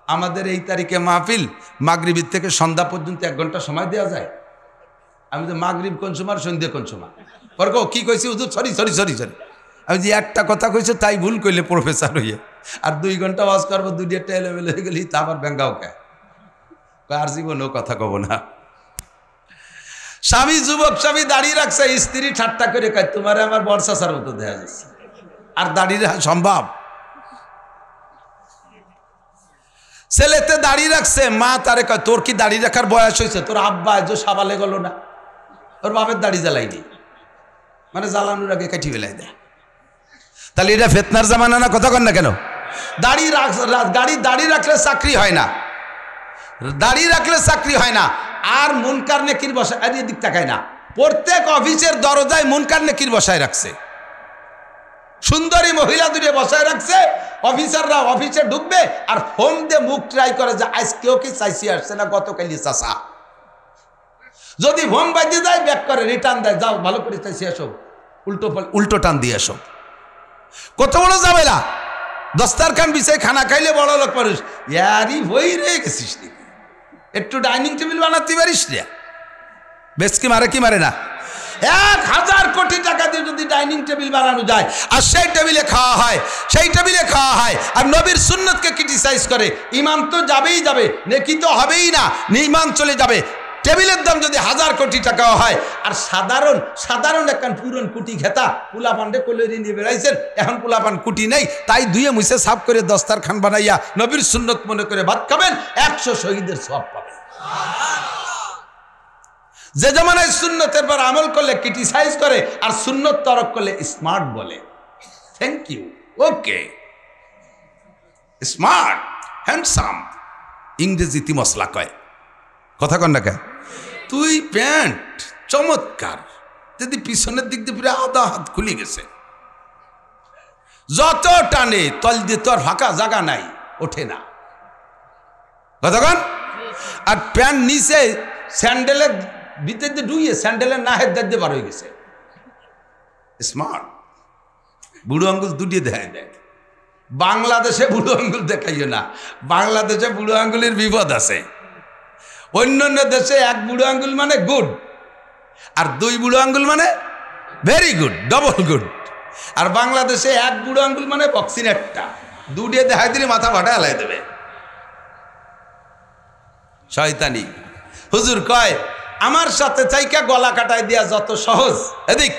আমাদের এই তারিখে মাহফিল, মাগরিবের থেকে সন্ধ্যা পর্যন্ত 1 ঘন্টা সময় দেওয়া যায়। আমি তো মাগরিব কোন সময়, সন্ধ্যে কোন সময়? পরক কি কইছি হুজুর? সরি। আমি যে একটা কথা কইছো তাই ভুল কইলে প্রফেসর হইয়া, আর 2 ঘন্টা ওয়াজ করবো, 2টা এলোমেলো হয়ে গেলি, তা আবার ব্যাঙ্গাও কে আর জীবনেও কথা কব না। স্বামী, যুবক স্বামী দাঁড়িয়ে রাখছে, স্ত্রী ঠাট্টা করে কয় তোমার আমার বর্ষাচার মতো দেখা যাচ্ছে। আর দাঁড়িয়ে রাখা সম্ভব? ছেলেতে দাঁড়িয়ে রাখছে, মা তারে কয় তোর কি দাঁড়িয়ে রাখার বয়স হয়েছে? তোর আব্বা যে সাবালে গেল না, তোর বাপের দাড়ি জ্বালাইনি, মানে জ্বালানোর আগে কাটি ফেলাই দেয়। তাহলে এটা ফিতনার জামানা না? কথা কন না কেন? দাড়ি রাখলে চাকরি হয় না, দাড়ি রাখলে চাকরি হয় না। আর মুনকার নেকির বসায় আর এদিক তাকায় না। প্রত্যেক অফিসের দরজায় মুনকার নেকির বসায় রাখছে, সুন্দরী মহিলা দুটো বসায় রাখছে। অফিসাররা অফিসে ঢুকবে আর ফোন দিয়ে মুখ ট্রাই করে যে আজকেও কি চাইছি আসছে না গতকালই চাষা। যদি ফোন বাজে যায় ব্যাক করে রিটার্ন দেয়, যাও ভালো করে চাইছি এসো, উল্টো টান দিয়ে এসো। কত বড় ঝামেলা। দস্তারখান বিছাই খানা খাইলে বড় লোক মানুষ ইয়ারই বই রে গেছিস নাকি, একটু ডাইনিং টেবিল বানাতে পারিস রে। বেশ কি মারে কি মারে না? 1000 কোটি টাকা দিয়ে যদি ডাইনিং টেবিল বানানো যায় আর সেই টেবিলে খাওয়া হয়, সেই টেবিলে খাওয়া হয় আর নবীর সুন্নতকে ক্রিটিসাইজ করে, ইমান তো যাবেই যাবে, নেকি তো হবেই না, ইমান চলে যাবে। টেবিলের দাম যদি 1000 কোটি টাকাও হয় আর সাধারণ একখান পুরন কুটি খেতা পুলাপান্ডে কলেরি নিয়ে বেড়াইছেন, এখন পুলাপান কুটি নেই, তাই ধুয়ে মুছে সাফ করে দস্তারখান বানাইয়া নবীর সুন্নত মনে করে ভাত খাবেন, 100 শহীদের সওয়াব পাবেন। যে জামানায় সুন্নতের পর আমল করলে ক্রিটিসাইজ করে আর সুন্নত তরক করলে স্মার্ট বলে। Thank you, okay, smart, handsome, ইংরেজিতে মশলা কয়, কথা কন না কে? তুই প্যান্ট চমৎকার, যদি পিছনের দিক দিয়ে পুরো আধা হাত খুলে গেছে, যত টানে তল দিয়ে তোর ফাঁকা জায়গা নাই, ওঠে না, কথা কন। আর প্যান্ট নিচে স্যান্ডেলের ভিতর দিয়ে ডুইয়ে স্যান্ডেলের না হেদ দিয়ে বার হয়ে গেছে। স্মার্ট, বুড়ো আঙ্গুল দুটিয়ে দেখাই দেয়। বাংলাদেশে বুড়ো আঙ্গুল দেখাইও না, বাংলাদেশে বুড়ো আঙ্গুলের বিপদ আছে। অন্যান্য দেশে 1 বুড়ো আঙ্গুল মানে গুড আর 2 বুড়ো আঙ্গুল মানে ভেরি গুড, ডবল গুড। আর বাংলাদেশে 1 বুড়ো আঙ্গুল মানে বক্সিন একটা, দুটিয়ে দেখাই দিলে মাথা ফাটা হেলাই দেবে। শয়তানি। হুজুর কয় আমার সাথে থাইকা গলা কাটাই দিয়া যত সহজ, এদিক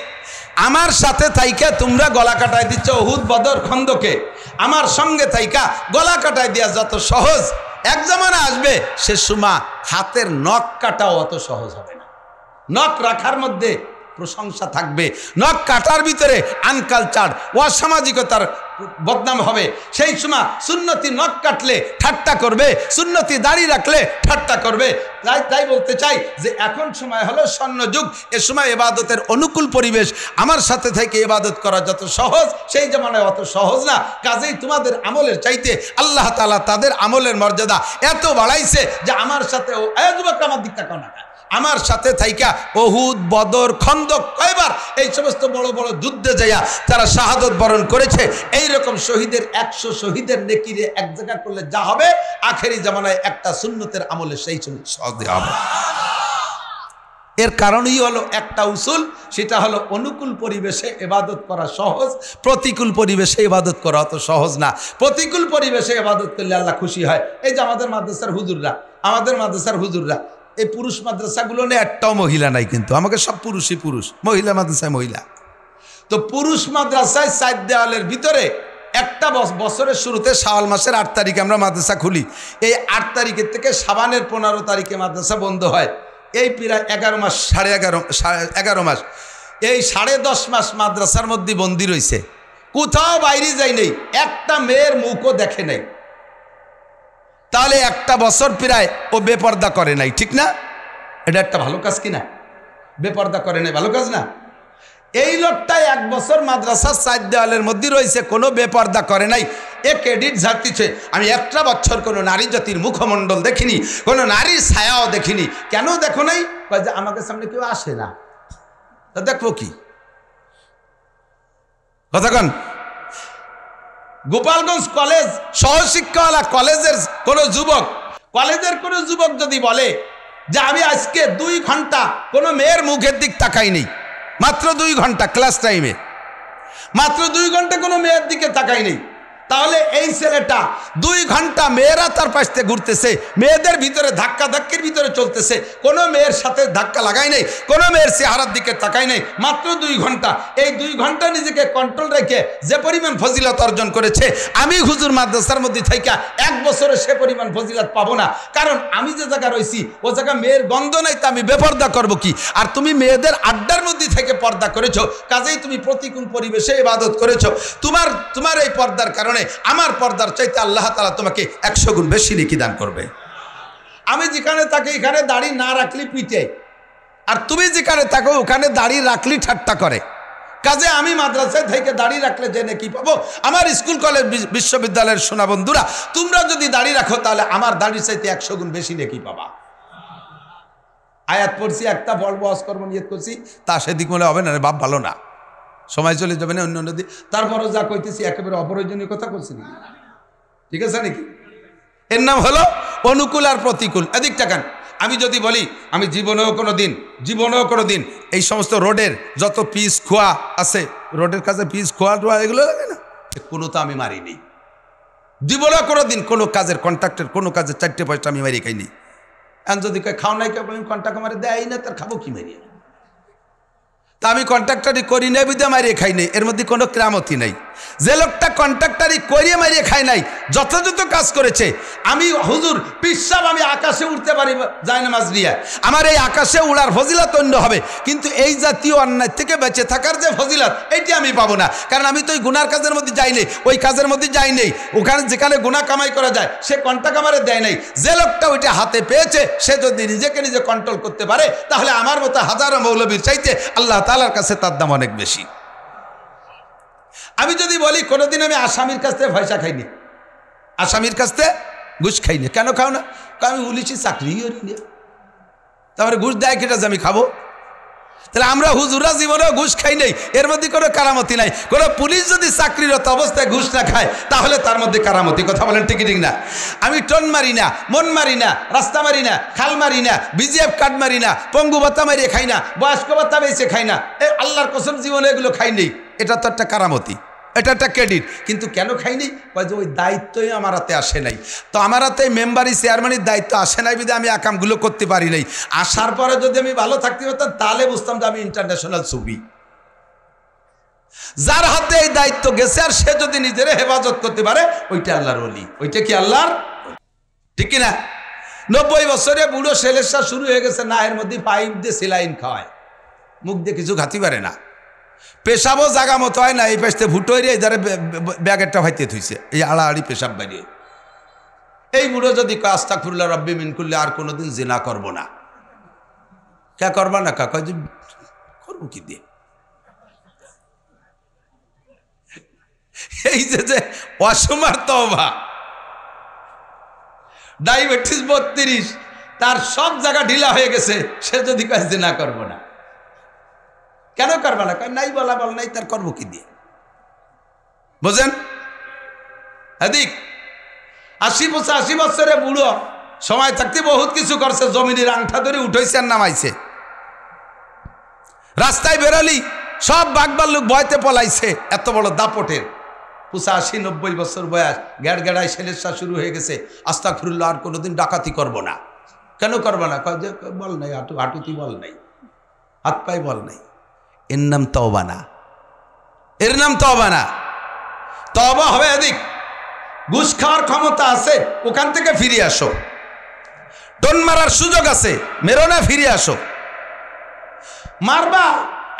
আমার সাথে থাইকা তোমরা গলা কাটাই দিচ্ছ উহুদ বদর খন্দকে, আমার সঙ্গে থাইকা গলা কাটাই দিয়া যত সহজ, এক জামানা আসবে সে সময় হাতের নখ কাটাও অত সহজ হবে না। নখ রাখার মধ্যে প্রশংসা থাকবে, নখ কাটার ভিতরে আনকালচার অসামাজিকতার বদনাম হবে। সেই সময় সুন্নতি নখ কাটলে ঠাট্টা করবে, সুন্নতি দাড়ি রাখলে ঠাট্টা করবে। তাই বলতে চাই যে এখন সময় হলো স্বর্ণযুগ, এ সময় ইবাদতের অনুকূল পরিবেশ। আমার সাথে থেকে ইবাদত করা যত সহজ, সেই জামানায় অত সহজ না। কাজেই তোমাদের আমলের চাইতে আল্লাহ তাআলা তাদের আমলের মর্যাদা এত বাড়াইছে যে আমার সাথে আমার দিকটা কোন আমার সাথে থাইকা উহুদ বদর খন্দক কয়বার এই সমস্ত বড় বড় যুদ্ধে যাইয়া তারা শাহাদত বরণ করেছে। এই রকম শহীদের 100 শহীদের নেকিরে এক জায়গা করলে যা হবে, আখেরি জামানায় একটা সুন্নতের আমলে সেই সহজে হবে। এর কারণই হলো একটা উসুল, সেটা হলো অনুকূল পরিবেশে ইবাদত করা সহজ, প্রতিকূল পরিবেশে ইবাদত করা অত সহজ না। প্রতিকূল পরিবেশে ইবাদত করলে আল্লাহ খুশি হয়। এই যে আমাদের মাদ্রাসার হুজুররা এই পুরুষ মাদ্রাসাগুলো নিয়ে একটাও মহিলা নাই, কিন্তু আমাকে সব পুরুষই পুরুষ, মহিলা মাদ্রাসায় মহিলা। তো পুরুষ মাদ্রাসায় 4 দেওয়ালের ভিতরে একটা বছরের শুরুতে শাওয়াল মাসের 8 তারিখে আমরা মাদ্রাসা খুলি। এই 8 তারিখের থেকে শাবানের 15 তারিখে মাদ্রাসা বন্ধ হয়। এই প্রায় 11 মাস, 11.5 মাস, এই 10.5 মাস মাদ্রাসার মধ্যে বন্দী রয়েছে, কোথাও বাইরে যাই নেই, একটা মেয়ের মুখও দেখে নাই। তাহলে একটা বছর প্রায় ও বেপর্দা করে নাই, ঠিক না? এটা একটা ভালো কাজ কিনা? বেপর্দা করে নাই, ভালো কাজ না? এই লোকটাই 1 বছর মাদ্রাসার 4 দেওয়ালের মধ্যে রয়েছে, কোনো বেপর্দা করে নাই। এ ক্রেডিট ঝাড়তিছে, আমি একটা বছর কোনো নারী জাতির মুখমণ্ডল দেখিনি, কোনো নারীর ছায়াও দেখিনি। কেন দেখো নাই? যে আমাকে সামনে কেউ আসে না, তা দেখবো কি? কথা কন। গোপালগঞ্জ কলেজ সহশিক্ষাওয়ালা কলেজের কোনো যুবক যদি বলে যে আমি আজকে 2 ঘন্টা কোনো মেয়ের মুখের দিক তাকাই নেই, মাত্র 2 ঘন্টা ক্লাস টাইমে, মাত্র 2 ঘন্টা কোনো মেয়ের দিকে তাকাই নেই, তাহলে এই ছেলেটা 2 ঘন্টা মেয়েরা তার পাশ থেকে ঘুরতেছে, মেয়েদের ভিতরে ধাক্কাধাক্কির ভিতরে চলতেছে, কোনো মেয়ের সাথে ধাক্কা লাগাই নেই, কোনো মেয়ের চেহারার দিকে তাকাই নেই, মাত্র 2 ঘন্টা। এই 2 ঘন্টা নিজেকে কন্ট্রোল রেখে যে পরিমাণ ফজিলত অর্জন করেছে, আমি হুজুর মাদ্রাসার মধ্যে থাইকা 1 বছরে সে পরিমাণ ফজিলত পাবো না। কারণ আমি যে জায়গা রয়েছি ও জায়গা মেয়ের গন্ধ নাই, তা আমি বেপর্দা করবো কি? আর তুমি মেয়েদের আড্ডার মধ্যে থেকে পর্দা করেছো, কাজেই তুমি প্রতিকূল পরিবেশে ইবাদত করেছো। তোমার এই পর্দার কারণে আমার পর্দার চাইতে আল্লাহ তাআলা তোমাকে 100 গুণ বেশি নেকি দান করবে। আমি যেখানে থাকি এখানে দাড়ি না রাখলি পিটে, আর তুমি যেখানে থাকো ওখানে দাড়ি রাখলি ঠাট্টা করে। কাজে আমি মাদ্রাসায় থেকে দাড়ি রাখলে যে নেকি পাবো, আমার স্কুল কলেজ বিশ্ববিদ্যালয়ের সোনা বন্ধুরা তোমরা যদি দাড়ি রাখো তাহলে আমার দাড়ির চাইতে 100 গুণ বেশি নেকি পাবা। আয়াত পড়ছি, একটা বলবো ওয়াজ করবো নিয়ত করছি, তা সেদিক মনে হবে না রে বাপ, ভালো না, সময় চলে যাবে না অন্য নদী। তারপরও যা কইতেছি একেবারে অপ্রয়োজনীয় কথা করছি নাকি? ঠিক আছে নাকি? এর নাম হলো অনুকূল আর প্রতিকূল। এদিক টাকান। আমি যদি বলি আমি জীবনেও কোনো দিন এই সমস্ত রোডের যত পিস খোয়া আছে, রোডের কাছে পিস খোয়া টোয়া এগুলো লাগে না, কোনো তো আমি মারিনি জীবনেও কোনো দিন। কোনো কাজের কন্ট্রাক্টের কোনো কাজের 4টে পয়সা আমি মারি খাইনি। এখন যদি খাও নাই কেউ আমি কন্ট্রাক্ট মারি দেয় না, তার খাবো কি মারিয়ে? তা আমি কন্ট্রাক্টারি করি নাই বিদে মারিয়ে খাই নাই, এর মধ্যে কোনো কেরামতি নাই। যে লোকটা কন্ট্রাক্টারি করিয়ে মারিয়ে খাই নাই, যথাযথ কাজ করেছে। আমি হুজুর পিসাব আমি আকাশে উঠতে পারি জায়নামাজ নিয়ে, আমার এই আকাশে উড়ার ফজিলত অন্য হবে, কিন্তু এই জাতীয় অন্যায় থেকে বেঁচে থাকার যে ফজিলত এইটি আমি পাবো না। কারণ আমি তো ওই গুনার কাজের মধ্যে যাই নেই, ওই কাজের মধ্যে যাই নেই। ওখানে যেখানে গুনাহ কামাই করা যায় সে কন্ট্রাক্ট আমারে দেয় নাই। যে লোকটা ওইটা হাতে পেয়েছে সে যদি নিজেকে নিজে কন্ট্রোল করতে পারে তাহলে আমার মতো হাজারো মৌলবীর চাইতে আল্লাহ তাআলার কাছে তার দাম অনেক বেশি। আমি যদি বলি কোনোদিন আমি আসামির কাছ থেকে পয়সা খাইনি, আসামির কাছ থেকে ঘুষ খাইনি। কেন খাও না? আমি পুলিশি চাকরি করি না, তারপরে ঘুষ দেয় কেটে আমি খাবো? তাহলে আমরা হুজুরা জীবনেও ঘুষ খাই নাই, এর মধ্যে কোনো কারামতি নাই। কোনো পুলিশ যদি চাকরিরত অবস্থায় ঘুষ না খায় তাহলে তার মধ্যে কারামতি। কথা বলেন ঠিক ঠিক না? আমি টন মারি না, মন মারি না, রাস্তা মারি না, খাল মারি না, বিজিএফ কার্ড মারি না, পঙ্গু ভাতা মারিয়ে খাই না, বয়স্ক ভাতা বেঁচে খাই না। আল্লাহর কসম জীবনে এগুলো খাই নেই। এটা তো একটা কারামতি, এটা একটা ক্রেডিট। কিন্তু কেন খাইনি? যে ওই দায়িত্বই আমার হাতে আসে নাই। তো আমার হাতে মেম্বারি চেয়ারম্যানের দায়িত্ব আসে নাই বিধে আমি আকামগুলো করতে পারি নাই। আসার পরে যদি আমি ভালো থাকতে পারতাম তাহলে বুঝতাম যে আমি ইন্টারন্যাশনাল ছবি। যার হাতে এই দায়িত্ব গেছে আর সে যদি নিজের হেফাজত করতে পারে ওইটা আল্লাহর ওলি। ওইটা কি আল্লাহর? ঠিক কিনা? 90 বছরে বুড়ো সেলেসা শুরু হয়ে গেছে, না এর মধ্যে পাইপ দিয়ে সেলাইন খাওয়ায়, মুখ দিয়ে কিছু খাতে পারে না, পেশাবও জাগা মতো হয় না। এই পেশতে ভুটো এই ধারে ব্যাগেরটা ভাইতে থইছে, এই আড়াআড়ি পেশাব বাড়িয়ে। এই বুড়ো যদি কয় আস্তাগফিরুল্লাহ রাব্বি মিন কুল্লি, আর কোনোদিন জিনা করবো না। কে করবা না? কা কয় যে করবো কি দিয়ে? এই যে অসমার তওবা, ডায়াবেটিস 32, তার সব জায়গা ঢিলা হয়ে গেছে, সে যদি কয় জিনা করবো না। কেন করবা না? নাই বলা বল নাই, তার করবো কি দিয়ে? বুঝেন? এদিক 80-85 বছরে বুড়ো সময় থাকতে বহুত কিছু করছে, জমিনের আংঠা ধরে উঠাইছে আর নামাইছে। রাস্তায় বেরোলি সব বাঘবার লোক ভয়তে পলাইছে, এত বড় দাপটের 85-90 বছর বয়স, গ্যাড় গেড়ায় সেলেসা শুরু হয়ে গেছে। আস্তাগফিরুল্লাহ, আর কোনোদিন ডাকাতি করবো না। কেন করবো না? কয় যে বল নাই, হাঁটুতি বল নাই, হাত পায়ে বল নাই। এর নাম তওবা না, এর নাম তওবা না। তওবা হবে এদিক, ঘুষ খাওয়ার ক্ষমতা আছে ওখান থেকে ফিরে আসো, টন মারার সুযোগ আছে মেরো না, ফিরে আসো। মারবা,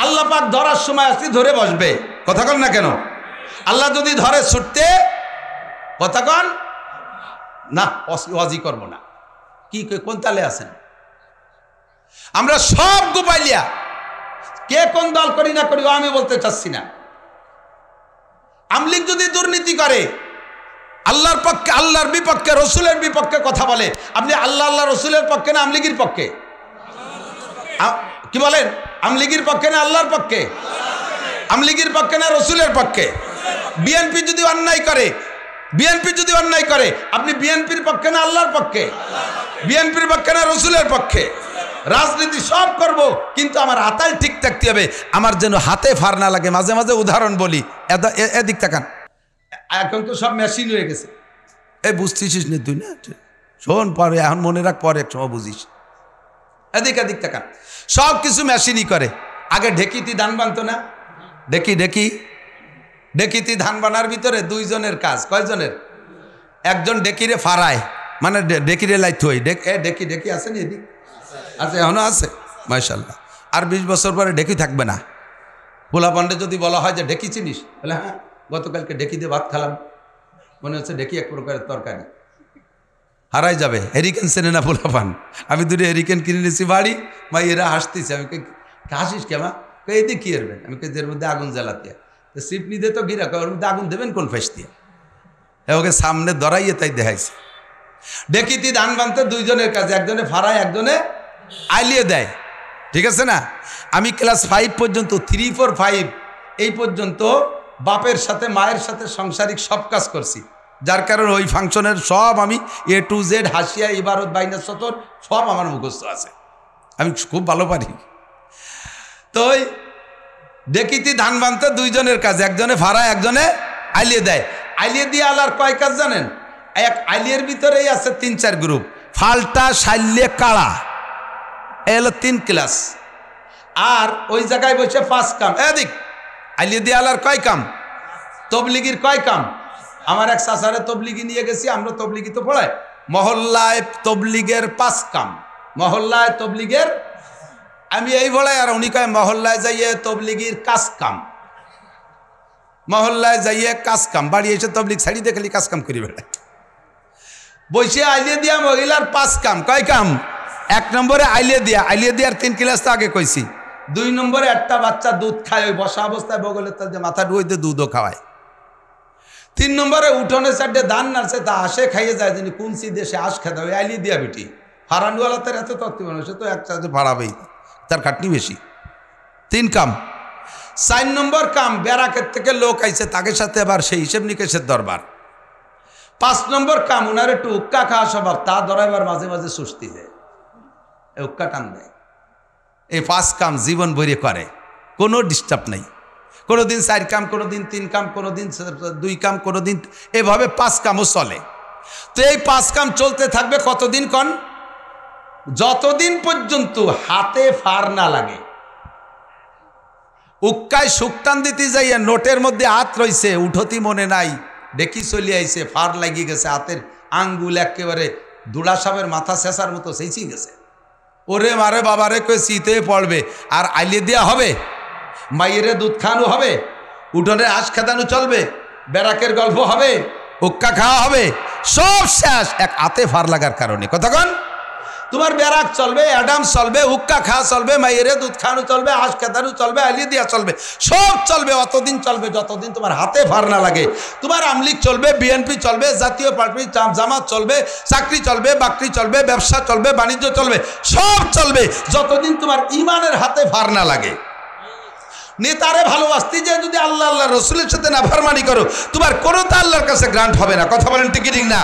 আল্লাহ পাক ধরার সময় আসি ধরে বসবে। কথা কন না কেন? আল্লাহ যদি ধরে ছুটতে, কথা কন না, ওয়াজি করবো না। কি কোন তালে আছেন? আমরা সব গোপাইলিয়া, কে কোন দল করি না করি আমি বলতে চাচ্ছি না। আমলিগ যদি দুর্নীতি করে, আল্লাহর পক্ষে, আল্লাহর বিপক্ষে, রসুলের বিপক্ষে কথা বলে, আপনি আল্লাহ আল্লাহ রসুলের পক্ষে না আমলিগির পক্ষে? কি বলেন? আমলিগির পক্ষে না আল্লাহর পক্ষে? আমলিগির পক্ষে না রসুলের পক্ষে? বিএনপি যদি অন্যায় করে, বিএনপি যদি অন্যায় করে, আপনি বিএনপির পক্ষে না আল্লাহর পক্ষে? বিএনপির পক্ষে না রসুলের পক্ষে? রাজনীতি সব করব, কিন্তু আমার আতাল ঠিক থাকতে হবে, আমার যেন হাতে ফার না লাগে। মাঝে মাঝে উদাহরণ বলি, এদিক তাকান। এখন তো সব মেশিন হয়ে গেছে। এই বুঝতেছিস না তুই? না শোন, পরে এখন মনে রাখ, পরে এক সময় বুঝিস। এদিক এদিক তাকান, সব কিছু মেশিনই করে। আগে ঢেকিতি ধান বানতো না? ঢেকিতি ধান বানার ভিতরে 2 জনের কাজ। কয়জনের? একজন ডেকিরে ফারায়, মানে ডেকিরে লাইতে হয়। ডেকি আছে নি? এদিক আছে, এখনো আছে মাশাআল্লাহ। আর 20 বছর পরে ডেকি থাকবে না। পোলা পান্ডে যদি বলা হয় যে ডেকি চিনিস, বলে হ্যাঁ, গতকালকে ডেকি দিয়ে ভাত খেলাম। মনে হচ্ছে দেখি এক প্রকারের তরকারি, হারাই যাবে। হেরিকেন চেনে না পোলাপান, আমি দুটো হেরিকেন কিনে নিয়েছি বাড়ি, ভাই এরা হাসতেছে। আমি হাসিস কেমা, এই দিয়ে কি এরবেন? আমি এর মধ্যে আগুন জ্বালাতে সিপ নিতে তো গিরা, ওর মধ্যে আগুন দেবেন কোন ফেস দিয়ে? ওকে সামনে ধরাইয়ে তাই দেখাইছে। ডেকিতি ধান বানতে দুইজনের কাছে, একজনে ফাড়ায় একজনে আইলিয়ে দেয়, ঠিক আছে না? আমি ক্লাস 5 পর্যন্ত 3, 4, 5 এই পর্যন্ত বাপের সাথে মায়ের সাথে সাংসারিক সব কাজ করছি, যার কারণে ওই ফাংশনের সব আমি A to Z, হাসিয়া, ইবারত, বাইনা, সতর সব আমার মুখস্থ আছে, আমি খুব ভালো পারি। তো ওই ডেকিতি ধান বানতে দুইজনের কাজে, একজনে ফাড়ায় একজনে আইলিয়ে দেয়। আইলিয়ে দিয়ে আলার কয় কাজ জানেন? এক আইলিয়ের ভিতরেই আছে 3-4 গ্রুপ, ফাল্টা, শাল্যে, কাড়া, এ হলো 3 ক্লাস। আর ওই জায়গায় বসে 5 কাম। এদিক আইলিয়ে দিয়ে আলার কয় কাম? তবলিগির কয় কাম? আমার এক চাচারে তবলিগি নিয়ে গেছি, আমরা তবলিগি তো পড়াই, মহল্লায় তবলিগের 5 কাম, মহল্লায় তবলিগের। আমি এই বলাই, আর উনি কয় মহল্লায় যাইয়ে তবলিগির কাজ কাম, মহল্লায় যাইয়ে কাজ কাম। বাড়ি এসে তবলিগ ছাড়ি দিয়ে খালি কাজ কাম করি বেড়ায়। বসে আইলিয়ে দিয়া মহিলার 5 কাম। কয় কাম? 1 নম্বরে আইলিয়ে দিয়া, আইলিয়ে দিয়ার 3 ক্লাস তো আগে কইছি। 2 নম্বরে একটা বাচ্চা দুধ খায়, ওই বসা অবস্থায় বগলের তাল দিয়ে মাথা ডুইতে দুধও খাওয়ায়। 3 নম্বরে উঠোনে 4টে ধান নাড়ছে, তা আসে খাইয়ে যায়, যিনি কোনসি দেশে আশ খেতে হবে, আইলিয়ে দিয়া বেটি। ফারানুয়ালা তার এত তত্ত্ব মানুষ, সে তো এক চাষে ভাড়াবেই, তার খাটনি বেশি। 3 কাম। 4 নম্বর কাম, ব্যারাকের থেকে লোক আইছে, তাকে সাথে আবার সেই হিসেব নিকেশের দরবার। 5 নম্বর কাম, উনার একটু উক্কা খাওয়া স্বভাব, তা ধরাইবার মাঝে মাঝে সুস্তি দেয়, উক্কা টান দেয়। এই 5 কাম জীবন ভরে করে, কোনো ডিস্টার্ব নাই। কোনোদিন 4 কাম, কোনোদিন 3 কাম, কোনোদিন 2 কাম, কোনোদিন এভাবে 5 কামও চলে। তো এই 5 কাম চলতে থাকবে কতদিন কন? যতদিন পর্যন্ত হাতে ফার না লাগে। উক্কায় শুকটান দিতে যাইয়া নোটের মধ্যে হাত রইছে, উঠতি মনে নাই, ডেকি চলে আইছে, ফার লাগিয়ে গেছে, হাতের আঙ্গুল একেবারে দুলা সাপের মাথা শেষার মতো সেইছি গেছে। ওরে মারে বাবারে কই শীতে পড়বে, আর আইলিয়ে দেওয়া হবে, মাইয়েরে দুধ খাওয়ানো হবে, উঠোনে আঁশ খেদানো চলবে, ব্যারাকের গল্প হবে, উক্কা খাওয়া হবে, সব শেষ এক হাতে ফার লাগার কারণে। কতক্ষণ তোমার ব্যারাক চলবে, অ্যাডাম চলবে, উক্কা খাওয়া চলবে, মাইয়েরে দুধ খাওয়ানো চলবে, আঁশ খেদানো চলবে, আইলিয়ে দেওয়া চলবে, সব চলবে অতদিন চলবে যতদিন তোমার হাতে ফার না লাগে। তোমার আমলিগ চলবে, বিএনপি চলবে, জাতীয় পার্টি জামাত চলবে, চাকরি চলবে, বাকরি চলবে, ব্যবসা চলবে, বাণিজ্য চলবে, সব চলবে যতদিন তোমার ইমানের হাতে ফার না লাগে। নেতারে ভালোবাসতে যে যদি আল্লাহ আল্লাহ রসুলের সাথে না ফারমানি করো, তোমার কোনো তা আল্লাহর কাছে গ্রান্ট হবে না। কথা বলেন ঠিক ঠিক না?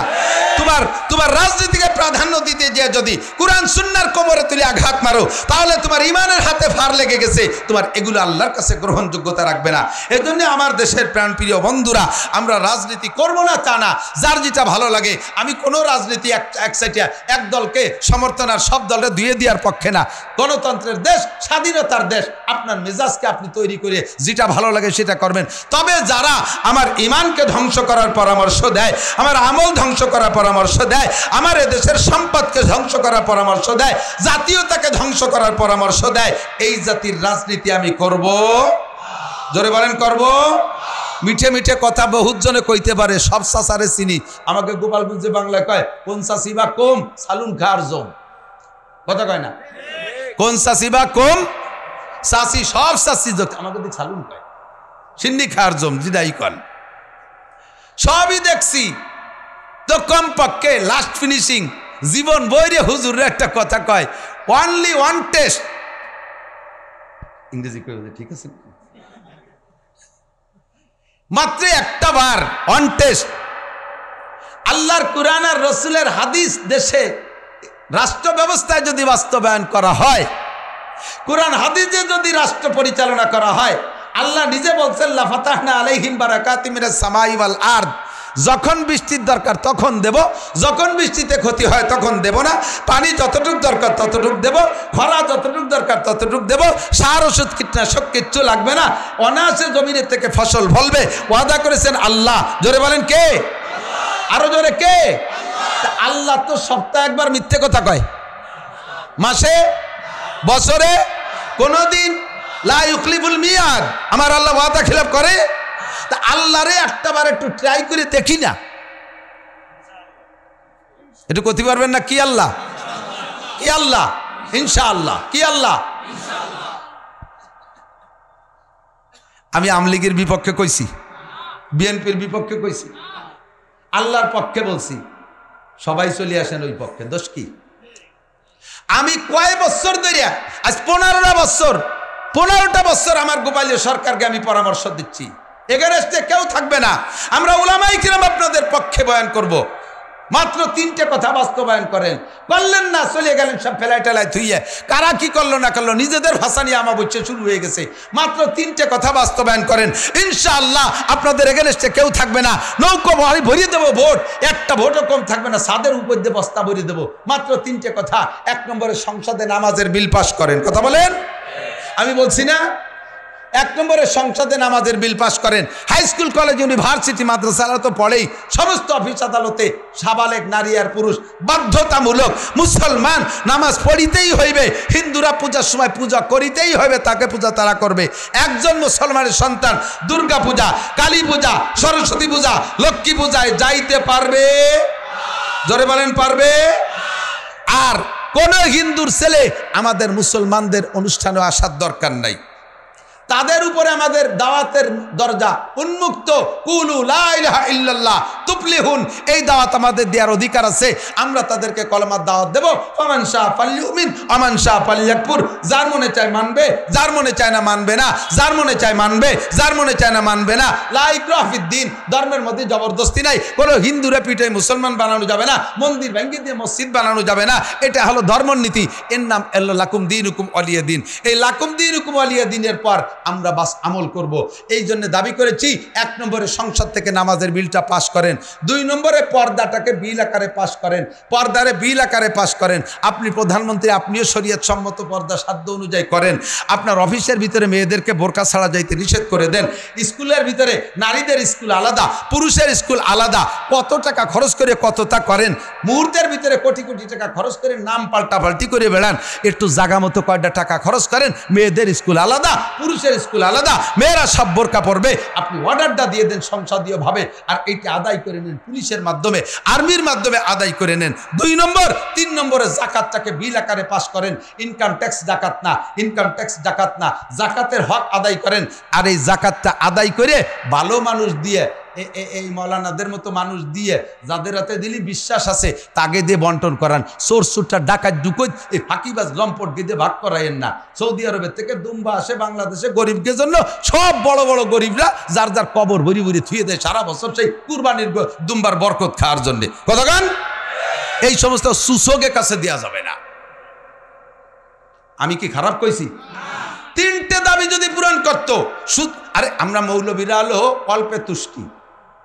তোমার রাজনীতিকে প্রাধান্য দিতে যে যদি কুরআন সুন্নাহর কোমরে তুলে আঘাত মারো, তাহলে তোমার ইমানের হাতে ফার লেগে গেছে, তোমার এগুলো আল্লাহর কাছে গ্রহণযোগ্যতা রাখবে না। এজন্য আমার দেশের প্রাণপ্রিয় বন্ধুরা, আমরা রাজনীতি করব না তা না, যার যেটা ভালো লাগে। আমি কোনো রাজনীতি এক সাইডে এক দলকে সমর্থন আর সব দলকে ধুয়ে দেওয়ার পক্ষে না। গণতন্ত্রের দেশ, স্বাধীনতার দেশ, আপনার মেজাজকে আপনি তৈরি করে যেটা ভালো লাগে সেটা করবেন। তবে যারা আমার ইমানকে ধ্বংস করার পরামর্শ দেয়, আমার আমল ধ্বংস করার পরামর্শ দেয়, আমার এদেশের সম্পদকে ধ্বংস করার পরামর্শ দেয়, জাতীয়তাকে ধ্বংস করার পরামর্শ দেয়, এই জাতির রাজনীতি আমি করব। জোরে বলেন করব। মিঠে মিঠে কথা বহুত জনে কইতে পারে, সব চাচারে চিনি। আমাকে গোপালগঞ্জে বাংলায় কয় কোন চাষি বা কম সালুন খার জম, কথা কয় না? কোন চাষি বা কম চাষি, সব চাষি আমাকে দিক সালুন কয়, সিন্নি খার জম, জিদাই কন, সবই দেখছি। তো কমপক্ষে লাস্ট ফিনিশিং জীবন বইরে হুজুরের একটা কথা কয়, অনলি ওয়ান টেস্ট, ইংরেজি কই ঠিক আছে, মাত্র একটা বার, অন টেস্ট। আল্লাহর কুরআন আর রসুলের হাদিস দেশে রাষ্ট্র ব্যবস্থায় যদি বাস্তবায়ন করা হয়, কুরআন হাদিসে যদি রাষ্ট্র পরিচালনা করা হয়, আল্লাহ নিজে বলছেন লা ফাতাহনা আলাইহিম বারাকাতিম মিনাস সামাই ওয়াল আরদ, যখন বৃষ্টির দরকার তখন দেব, যখন বৃষ্টিতে ক্ষতি হয় তখন দেব না, পানি যতটুক দরকার ততটুক দেব, খরা যতটুক দরকার ততটুক দেব, সার ওষুধ কীটনাশক কিচ্ছু লাগবে না, অনায়াসে জমিনের থেকে ফসল ফলবে, ওয়াদা করেছেন আল্লাহ। জোরে বলেন কে? আরো জোরে কে? আল্লাহ তো সপ্তাহে একবার মিথ্যে কথা কয়, মাসে বছরে কোনদিন লা ইউখলিফুল মিয়াদ, আমার আল্লাহ ওয়াদা খিলাফ করে? তা আল্লাহরে একটাবার একটু ট্রাই করে দেখি না, একটু করতে পারবেন না? কি আল্লাহ, কি আল্লাহ, ইনশাআল্লাহ, কি আল্লাহ। আমি আওয়ামী লীগের বিপক্ষে কইছি, বিএনপির বিপক্ষে কইছি, আল্লাহর পক্ষে বলছি, সবাই চলে আসেন ওই পক্ষে। দোষ কি? আমি কয় বছর ধরে, আজ 15টা বছর আমার গোপালীয় সরকারকে আমি পরামর্শ দিচ্ছি, এগেনস্টে কেউ থাকবে না, আমরা উলামায়ে কিরাম আপনাদের পক্ষে বয়ান করব। মাত্র 3টে কথা বাস্তবায়ন করেন, করলেন না, চলে গেলেন সব ফেলাই টেলাই থুইয়ে। কারা কি করলো না করলো, নিজেদের ভাষা নিয়ে আমা বলছে শুরু হয়ে গেছে। মাত্র 3টে কথা বাস্তবায়ন করেন, ইনশাআল্লাহ আপনাদের এগেনস্টে কেউ থাকবে না। নৌকো ভরিয়ে দেবো ভোট, একটা ভোটও কম থাকবে না, ছাদের উপর দিয়ে বস্তা ভরিয়ে দেবো। মাত্র 3টে কথা। 1 নম্বরে সংসদে নামাজের বিল পাস করেন। কথা বলেন, আমি বলছি না? 1 নম্বরে সংসদে নামাজের বিল পাস করেন। হাই স্কুল, কলেজ, ইউনিভার্সিটি, মাদ্রাসারা তো পড়েই, সমস্ত অফিস আদালতে সাবালেক নারী আর পুরুষ বাধ্যতামূলক মুসলমান নামাজ পড়িতেই হইবে। হিন্দুরা পূজার সময় পূজা করিতেই হবে, তাকে পূজা তারা করবে। একজন মুসলমানের সন্তান দুর্গা পূজা, কালী পূজা, সরস্বতী পূজা, লক্ষ্মী পূজায় যাইতে পারবে? জোরে বলেন, পারবে? আর কোন হিন্দুর ছেলে আমাদের মুসলমানদের অনুষ্ঠানে আসার দরকার নাই। তাদের উপরে আমাদের দাওয়াতের দরজা উন্মুক্ত। কুলু লা ইলাহা ইল্লাল্লাহ তুফলিহুন, এই দাওয়াত আমাদের দেওয়ার অধিকার আছে। আমরা তাদেরকে কলেমার দাওয়াত দেব। ফামান শাআ ফালইউমিন ওয়ামান শাআ ফালইয়াকফুর, যার মনে চায় মানবে, যার মনে চায় না মানবে না, যার মনে চায় মানবে, যার মনে চায় না মানবে না। লা ইকরাহা ফিদ্দিন, ধর্মের মধ্যে জবরদস্তি নাই। কোনো হিন্দুরে পিঠে মুসলমান বানানো যাবে না, মন্দির ভেঙে দিয়ে মসজিদ বানানো যাবে না। এটা হলো ধর্মনীতি। এর নাম এল্লা লাকুম দীনুকুম ওয়ালিয়া দিন। এই লাকুম দীনুকুম ওয়ালিয়া দিনের পর আমরা বাস আমল করব। এই জন্য দাবি করেছি 1 নম্বরে সংসদ থেকে নামাজের বিলটা পাস করেন। 2 নম্বরে পর্দাটাকে বিল আকারে পাস করেন, পর্দারে বিল আকারে পাস করেন। আপনি প্রধানমন্ত্রী, আপনিও শরীয়ত সম্মত পর্দা সাধ্য অনুযায়ী করেন। আপনার অফিসের ভিতরে মেয়েদেরকে বোরকা ছাড়া যাইতে নিষেধ করে দেন। স্কুলের ভিতরে নারীদের স্কুল আলাদা, পুরুষের স্কুল আলাদা। কত টাকা খরচ করে কতটা করেন, মুহূর্তের ভিতরে কোটি কোটি টাকা খরচ করে নাম পাল্টাপাল্টি করে বেড়ান। একটু জায়গা মতো কয়টা টাকা খরচ করেন। মেয়েদের স্কুল আলাদা, পুরুষের স্কুল আলাদা, মেয়েরা সব বোরকা পরবে। আপনি অর্ডারটা দিয়ে দেন সংসদীয় ভাবে, আর এইটা আদায় করে নেন পুলিশের মাধ্যমে, আর্মির মাধ্যমে আদায় করে নেন। 2 নম্বর, 3 নম্বরে জাকাতটাকে বিল আকারে পাস করেন। ইনকাম ট্যাক্স জাকাত না, ইনকাম ট্যাক্স জাকাত না, জাকাতের হক আদায় করেন। আর এই জাকাতটা আদায় করে ভালো মানুষ দিয়ে, এই মৌলানাদের মতো মানুষ দিয়ে, যাদের হাতে দিলি বিশ্বাস আছে, তাকে দিয়ে বন্টন করান। চোর চুরটা ডাকাত ডুকোই, এই ফাঁকিবাজ লম্পট দিয়ে ভাগ করাইয়েন না। সৌদি আরবের থেকে দুম্বা আসে বাংলাদেশে গরিবকে জন্য, সব বড় বড় গরিবরা যার যার কবর ভরি ভরি থুয়ে দেয় সারা বছর সেই কুরবানির দুম্বার বরকত খাওয়ার জন্যে। কতক্ষণ এই সমস্ত সুসোগের কাছে দেওয়া যাবে না। আমি কি খারাপ কইছি? 3টে দাবি যদি পূরণ করতো, আরে আমরা মৌলবীরা হলো অল্পে তুষ্টি,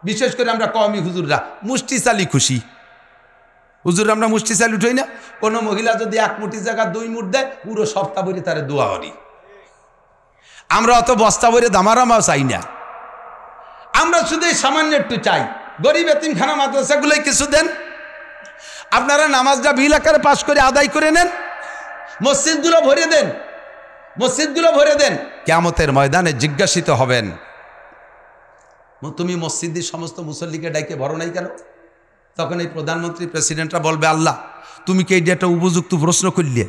বিশেষ করে আমরা কওমি হুজুররা মুষ্টি চালি খুশি। হুজুর আমরা মুষ্টি চালি উঠই না। কোনো মহিলা যদি 1 মুঠি জায়গা 2 মুঠ দেয়, পুরো সপ্তাহ ভরে তারে দোয়া করি। আমরা অত বস্তা ভরে দামারামাও চাই না, আমরা শুধু সামান্য একটু চাই। গরিব এতিমখানা মাদ্রাসাগুলোই কিছু দেন। আপনারা নামাজটা বিল আকারে পাস করে আদায় করে নেন, মসজিদগুলো ভরে দেন, মসজিদগুলো ভরে দেন। কিয়ামতের ময়দানে জিজ্ঞাসিত হবেন, তুমি মসজিদের সমস্ত মুসল্লিকে ডাইকে ভরো নাই কেন? তখন এই প্রধানমন্ত্রী প্রেসিডেন্টরা বলবে, আল্লাহ তুমি কি এইটা একটা উপযুক্ত প্রশ্ন করলে?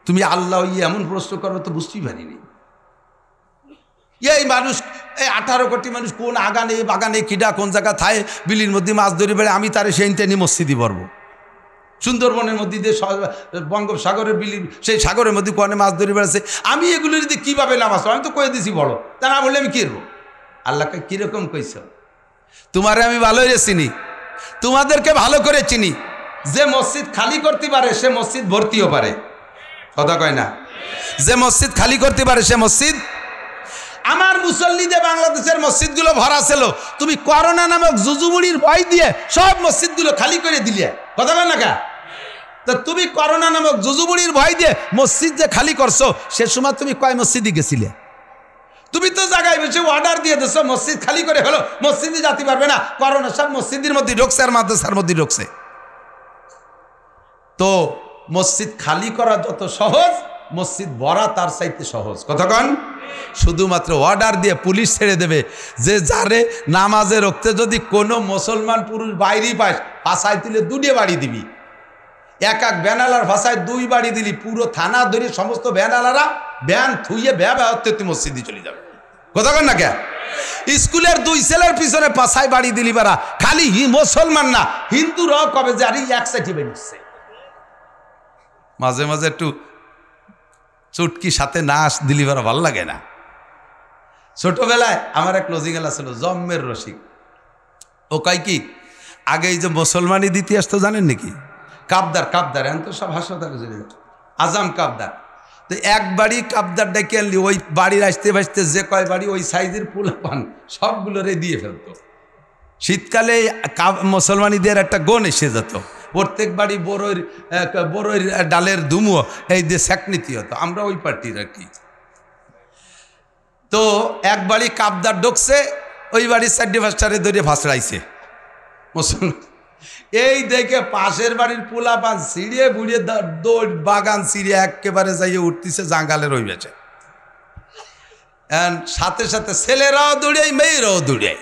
তুমি আল্লাহ এমন প্রশ্ন করো তো বুঝতেই পারিনি। এই মানুষ, এই 18 কোটি মানুষ কোন আগানে বাগানে কিডা কোন জায়গা থায় বিলির মধ্যে মাছ ধরে বেড়ে, আমি তারে সেই টেনে মসজিদই ভরবো। সুন্দরবনের মধ্যে দিয়ে বঙ্গোপসাগরের বিলির সেই সাগরের মধ্যে কোনে মাছ ধরে বেড়াচ্ছে, আমি এগুলো যদি কীভাবে নামাজ, আমি তো কয়ে দিছি বড়, তা না বললে আমি কী করবো? আল্লাহকে কীরকম কইছ? তোমারে আমি ভালোই চিনি, তোমাদেরকে ভালো করে চিনি। যে মসজিদ খালি করতে পারে সে মসজিদ ভর্তিও পারে। কথা কয় না? যে মসজিদ খালি করতে পারে সে মসজিদ। আমার মুসল্লিদের বাংলাদেশের মসজিদগুলো ভরা ছিল, তুমি করোনা নামক জুজুমুড়ির ভয় দিয়ে সব মসজিদগুলো খালি করে দিলে। কথা বল না কা? তা তুমি করোনা নামক জুজুমুড়ির ভয় দিয়ে মসজিদ যে খালি করছো, সে সময় তুমি কয় মসজিদে গেছিলে? তুমি তো জায়গায় বসে অর্ডার দিয়ে দিছো মসজিদ খালি করে হলো, মসজিদে যেতে পারবে না। করোনা সব মসজিদের মধ্যে ঢুকছে আর মাদ্রাসার মধ্যে ঢুকছে। তো মসজিদ খালি করা যত সহজ, মসজিদ ভরা তার চাইতে সহজ। কথা কন? শুধুমাত্র অর্ডার দিয়ে পুলিশ ছেড়ে দেবে যে যারে নামাজে রক্তে যদি কোনো মুসলমান পুরুষ বাইরেই পাস ভাষায় তুলে দুটি বাড়ি দিবি, এক এক ব্যানালার ভাষায় 2 বাড়ি দিলি, পুরো থানা ধরে সমস্ত ব্যানালারা ব্যান থুইয়ে ব্যবহার তুই মসজিদে চলে যাবে। কথা কন না কে? স্কুলের 2 ছেলের পিছনে পাশায় বাড়ি দিলি বারা, খালি মুসলমান না হিন্দুরাও কবে যে আরে এক সাইডে বেরিয়েছে। মাঝে মাঝে একটু চুটকি সাথে নাচ দিলি বারা ভাল লাগে না। ছোটবেলায় আমার এক লজিক্যাল ছিল জম্মের রসিক, ও কয় কি আগে এই যে মুসলমানি দিতে আসতো জানেন নাকি? কাবদার কাবদার এখন তো সব হাসপাতালে চলে যায়, আজাম কাবদার। তো এক বাড়ি কাবদার ডেকে আনলি, ওই বাড়ির আসতে বাসতে যে কয় বাড়ি ওই সাইজের পোলাপান সবগুলোরে দিয়ে ফেলতো। শীতকালে মুসলমানিদের একটা গণ এসে যেত, প্রত্যেক বাড়ি বড়ই ডালের দুমো এই যে স্যাকনীতি হতো, আমরা ওই পার্টির আর কি। তো এক বাড়ি কাবদার ঢুকছে, ওই বাড়ির 4-5টারে ধরে ভাসড়াইছে মুসলমান। এই দেখে পাশের বাড়ির পোলাপান ছিঁড়িয়ে বুড়িয়ে দৌড় বাগান ছিঁড়িয়ে একেবারে যাইয়ে উঠতেছে জাঙ্গালে রইবেছে। সাথে সাথে ছেলেরাও দৌড়াই মেয়েরাও দৌড়াই।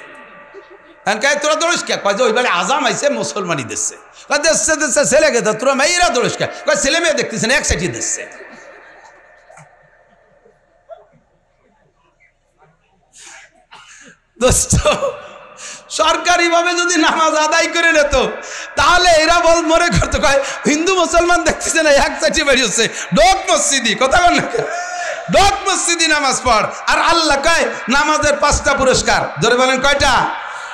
তোরা দৌড়িস কে? কয় যে ওই বাড়ি আজাম আইসে মুসলমানি দিচ্ছে। দেখছে দেখছে ছেলেকে তো তোরা মেয়েরা দৌড়িস কে? কয় ছেলে মেয়ে দেখতেছেন এক সাইডে দিচ্ছে। দোস্ত সরকারিভাবে যদি নামাজ আদায় করে নিত তাহলে এরা মনে করতো কয় হিন্দু মুসলমান দেখতেছে না এক সাইডে বেরিয়েছে, ডোক মসজিদি। কথা বল না, ডোক মসজিদি নামাজ পড়। আর আল্লাহ কয় নামাজের 5টা পুরস্কার। ধরে বলেন কয়টা?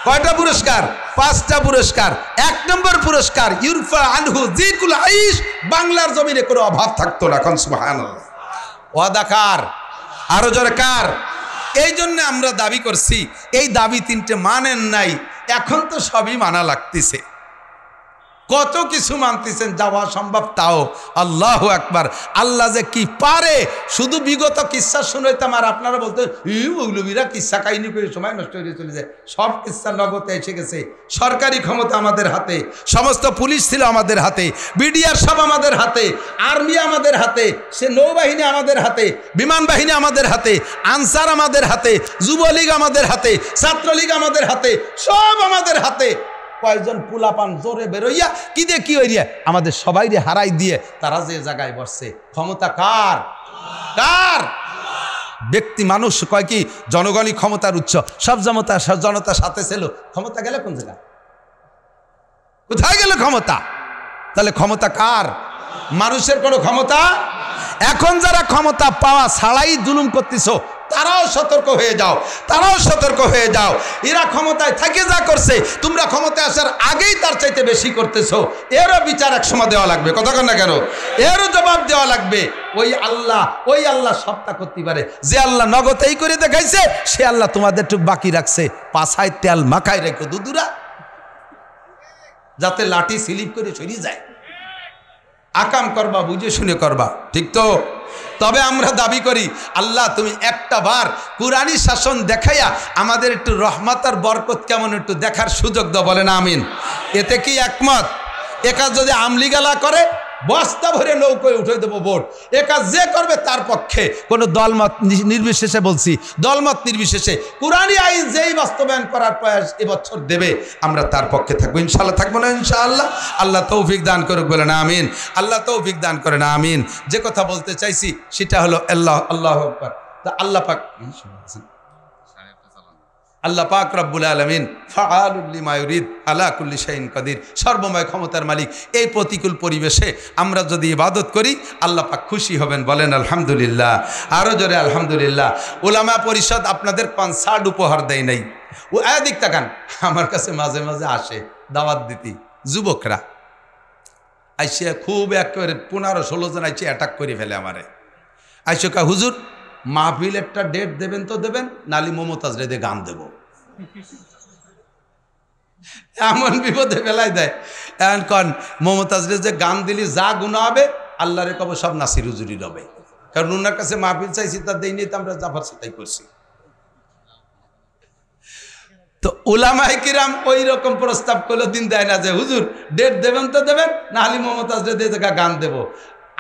কয়টা পুরস্কার? 5টা পুরস্কার। 1 নম্বর পুরস্কার ইউরফা আনহু যিকুল আইশ, বাংলার জমিনে কোনো অভাব থাকতো না। কোন সুবহানাল্লাহ। ওয়াদা কার? আরো জোরে কার? এই জন্য আমরা দাবি করছি, এই দাবি 3টে মানেন নাই, এখন তো সবই মানা লাগতেছে। কত কিছু মানতেছেন, যাওয়া সম্ভব তাও। আল্লাহু আকবার। আল্লাহ যে কি পারে, শুধু বিগত কিস্সা শুনাইতাম আর আপনারা বলতে মৌলবীরা কিস্সা কাহিনী করে সময় নষ্ট হয়ে চলে যায়। সব কিস্সা নগদে এসে গেছে। সরকারি ক্ষমতা আমাদের হাতে, সমস্ত পুলিশ ছিল আমাদের হাতে, বিডিআর সব আমাদের হাতে, আর্মি আমাদের হাতে, সে নৌবাহিনী আমাদের হাতে, বিমান বাহিনী আমাদের হাতে, আনসার আমাদের হাতে, যুবলীগ আমাদের হাতে, ছাত্রলীগ আমাদের হাতে, সব আমাদের হাতে। কয়েকজন পুলাপান জোরে বেরোইয়া কি দিয়ে কি হইয়া আমাদের সবাইরে হারাই দিয়ে তারা যে জায়গায় বসছে। ক্ষমতা কার? কার? ব্যক্তি মানুষ কয় কি জনগণই ক্ষমতার উৎস, সব জনতার সাথে ছিল। ক্ষমতা গেলে কোন জায়গায়? কোথায় গেল ক্ষমতা? তাহলে ক্ষমতা কার? মানুষের কোনো ক্ষমতা? এখন যারা ক্ষমতা পাওয়া ছাড়াই জুলুম করতেছ তারাও সতর্ক হয়ে যাও, তারাও সতর্ক হয়ে যাও। এরা ক্ষমতায় থাকে যা করছে, তোমরা ক্ষমতায় আসার আগেই তার চাইতে বেশি করতেছো। এরও বিচার এক সময় দেওয়া লাগবে। কথা কন না কেন? এরও জবাব দেওয়া লাগবে। ওই আল্লাহ সবটা করতে পারে। যে আল্লাহ নগদেই করে দেখাইছে, সে আল্লাহ তোমাদের টুক বাকি রাখছে। পাছায় তেল মাখায় রেখো দুদুরা, যাতে লাঠি স্লিপ করে সরিয়ে যায়। আকাম করবা, বুঝে শুনে করবা, ঠিক তো? তবে আমরা দাবি করি আল্লাহ তুমি একটা বার কুরআনী শাসন দেখাইয়া আমাদের একটু রহমত আর বরকত কেমন একটু দেখার সুযোগ দাও। বলেন আমিন। এতে কি একমত? এ কাজ যদি আমলিগালা করে বস্তা ভরে নৌকোয় উঠে দেবো ভোট। এ কাজ যে করবে তার পক্ষে, কোনো দলমত নির্বিশেষে বলছি, দলমত নির্বিশেষে কুরআনী আইন যেই বাস্তবায়ন করার প্রয়াস এবছর দেবে আমরা তার পক্ষে থাকবো। ইনশাআল্লাহ থাকবো না? ইনশাআল্লাহ। আল্লাহ তৌফিক দান করুক। বলেন আমিন। আল্লাহ তৌফিক দান করেন আমিন। যে কথা বলতে চাইছি সেটা হলো আল্লাহু আকবার। তা আল্লাহ পাক রব্বুল আলামিন ফাআলুল লিমা ইউরিদ আলা কুল্লি শাইইন কাদির, সর্বময় ক্ষমতার মালিক। এই প্রতিকূল পরিবেশে আমরা যদি ইবাদত করি আল্লাহ পাক খুশি হবেন। বলেন আলহামদুলিল্লাহ। আরো জোরে আলহামদুলিল্লাহ। উলামা পরিষদ আপনাদের কনসার্ট উপহার দেয় নাই। ও এদিক তাকান, আমার কাছে মাঝে মাঝে আসে দাওয়াত দিতি যুবকরা, আইসে খুব একেবারে 15-16 জন আইসে অ্যাটাক করে ফেলে আমারে। আইসে কা হুজুর মাহফিল একটা ডেট দেবেন তো দেবেন, নালি মমতাজ রেদে গান দেব। এমন বিপদে ফেলাই দেয়। এখন কন মমতাজ রেদে গান দিলি যা গুনাহ হবে আল্লাহরে কব সব নাসির হুজুরি হবে। কারণ ওনার কাছে মাহফিল চাইছি তার দেয়নি, তো আমরা জাফর সেটাই করছি। তো উলামায়ে কিরাম ওই রকম প্রস্তাব করলো, দিন দেয় না যে হুজুর ডেট দেবেন তো দেবেন, নাহলে মমতাজ রেদে গান দেব।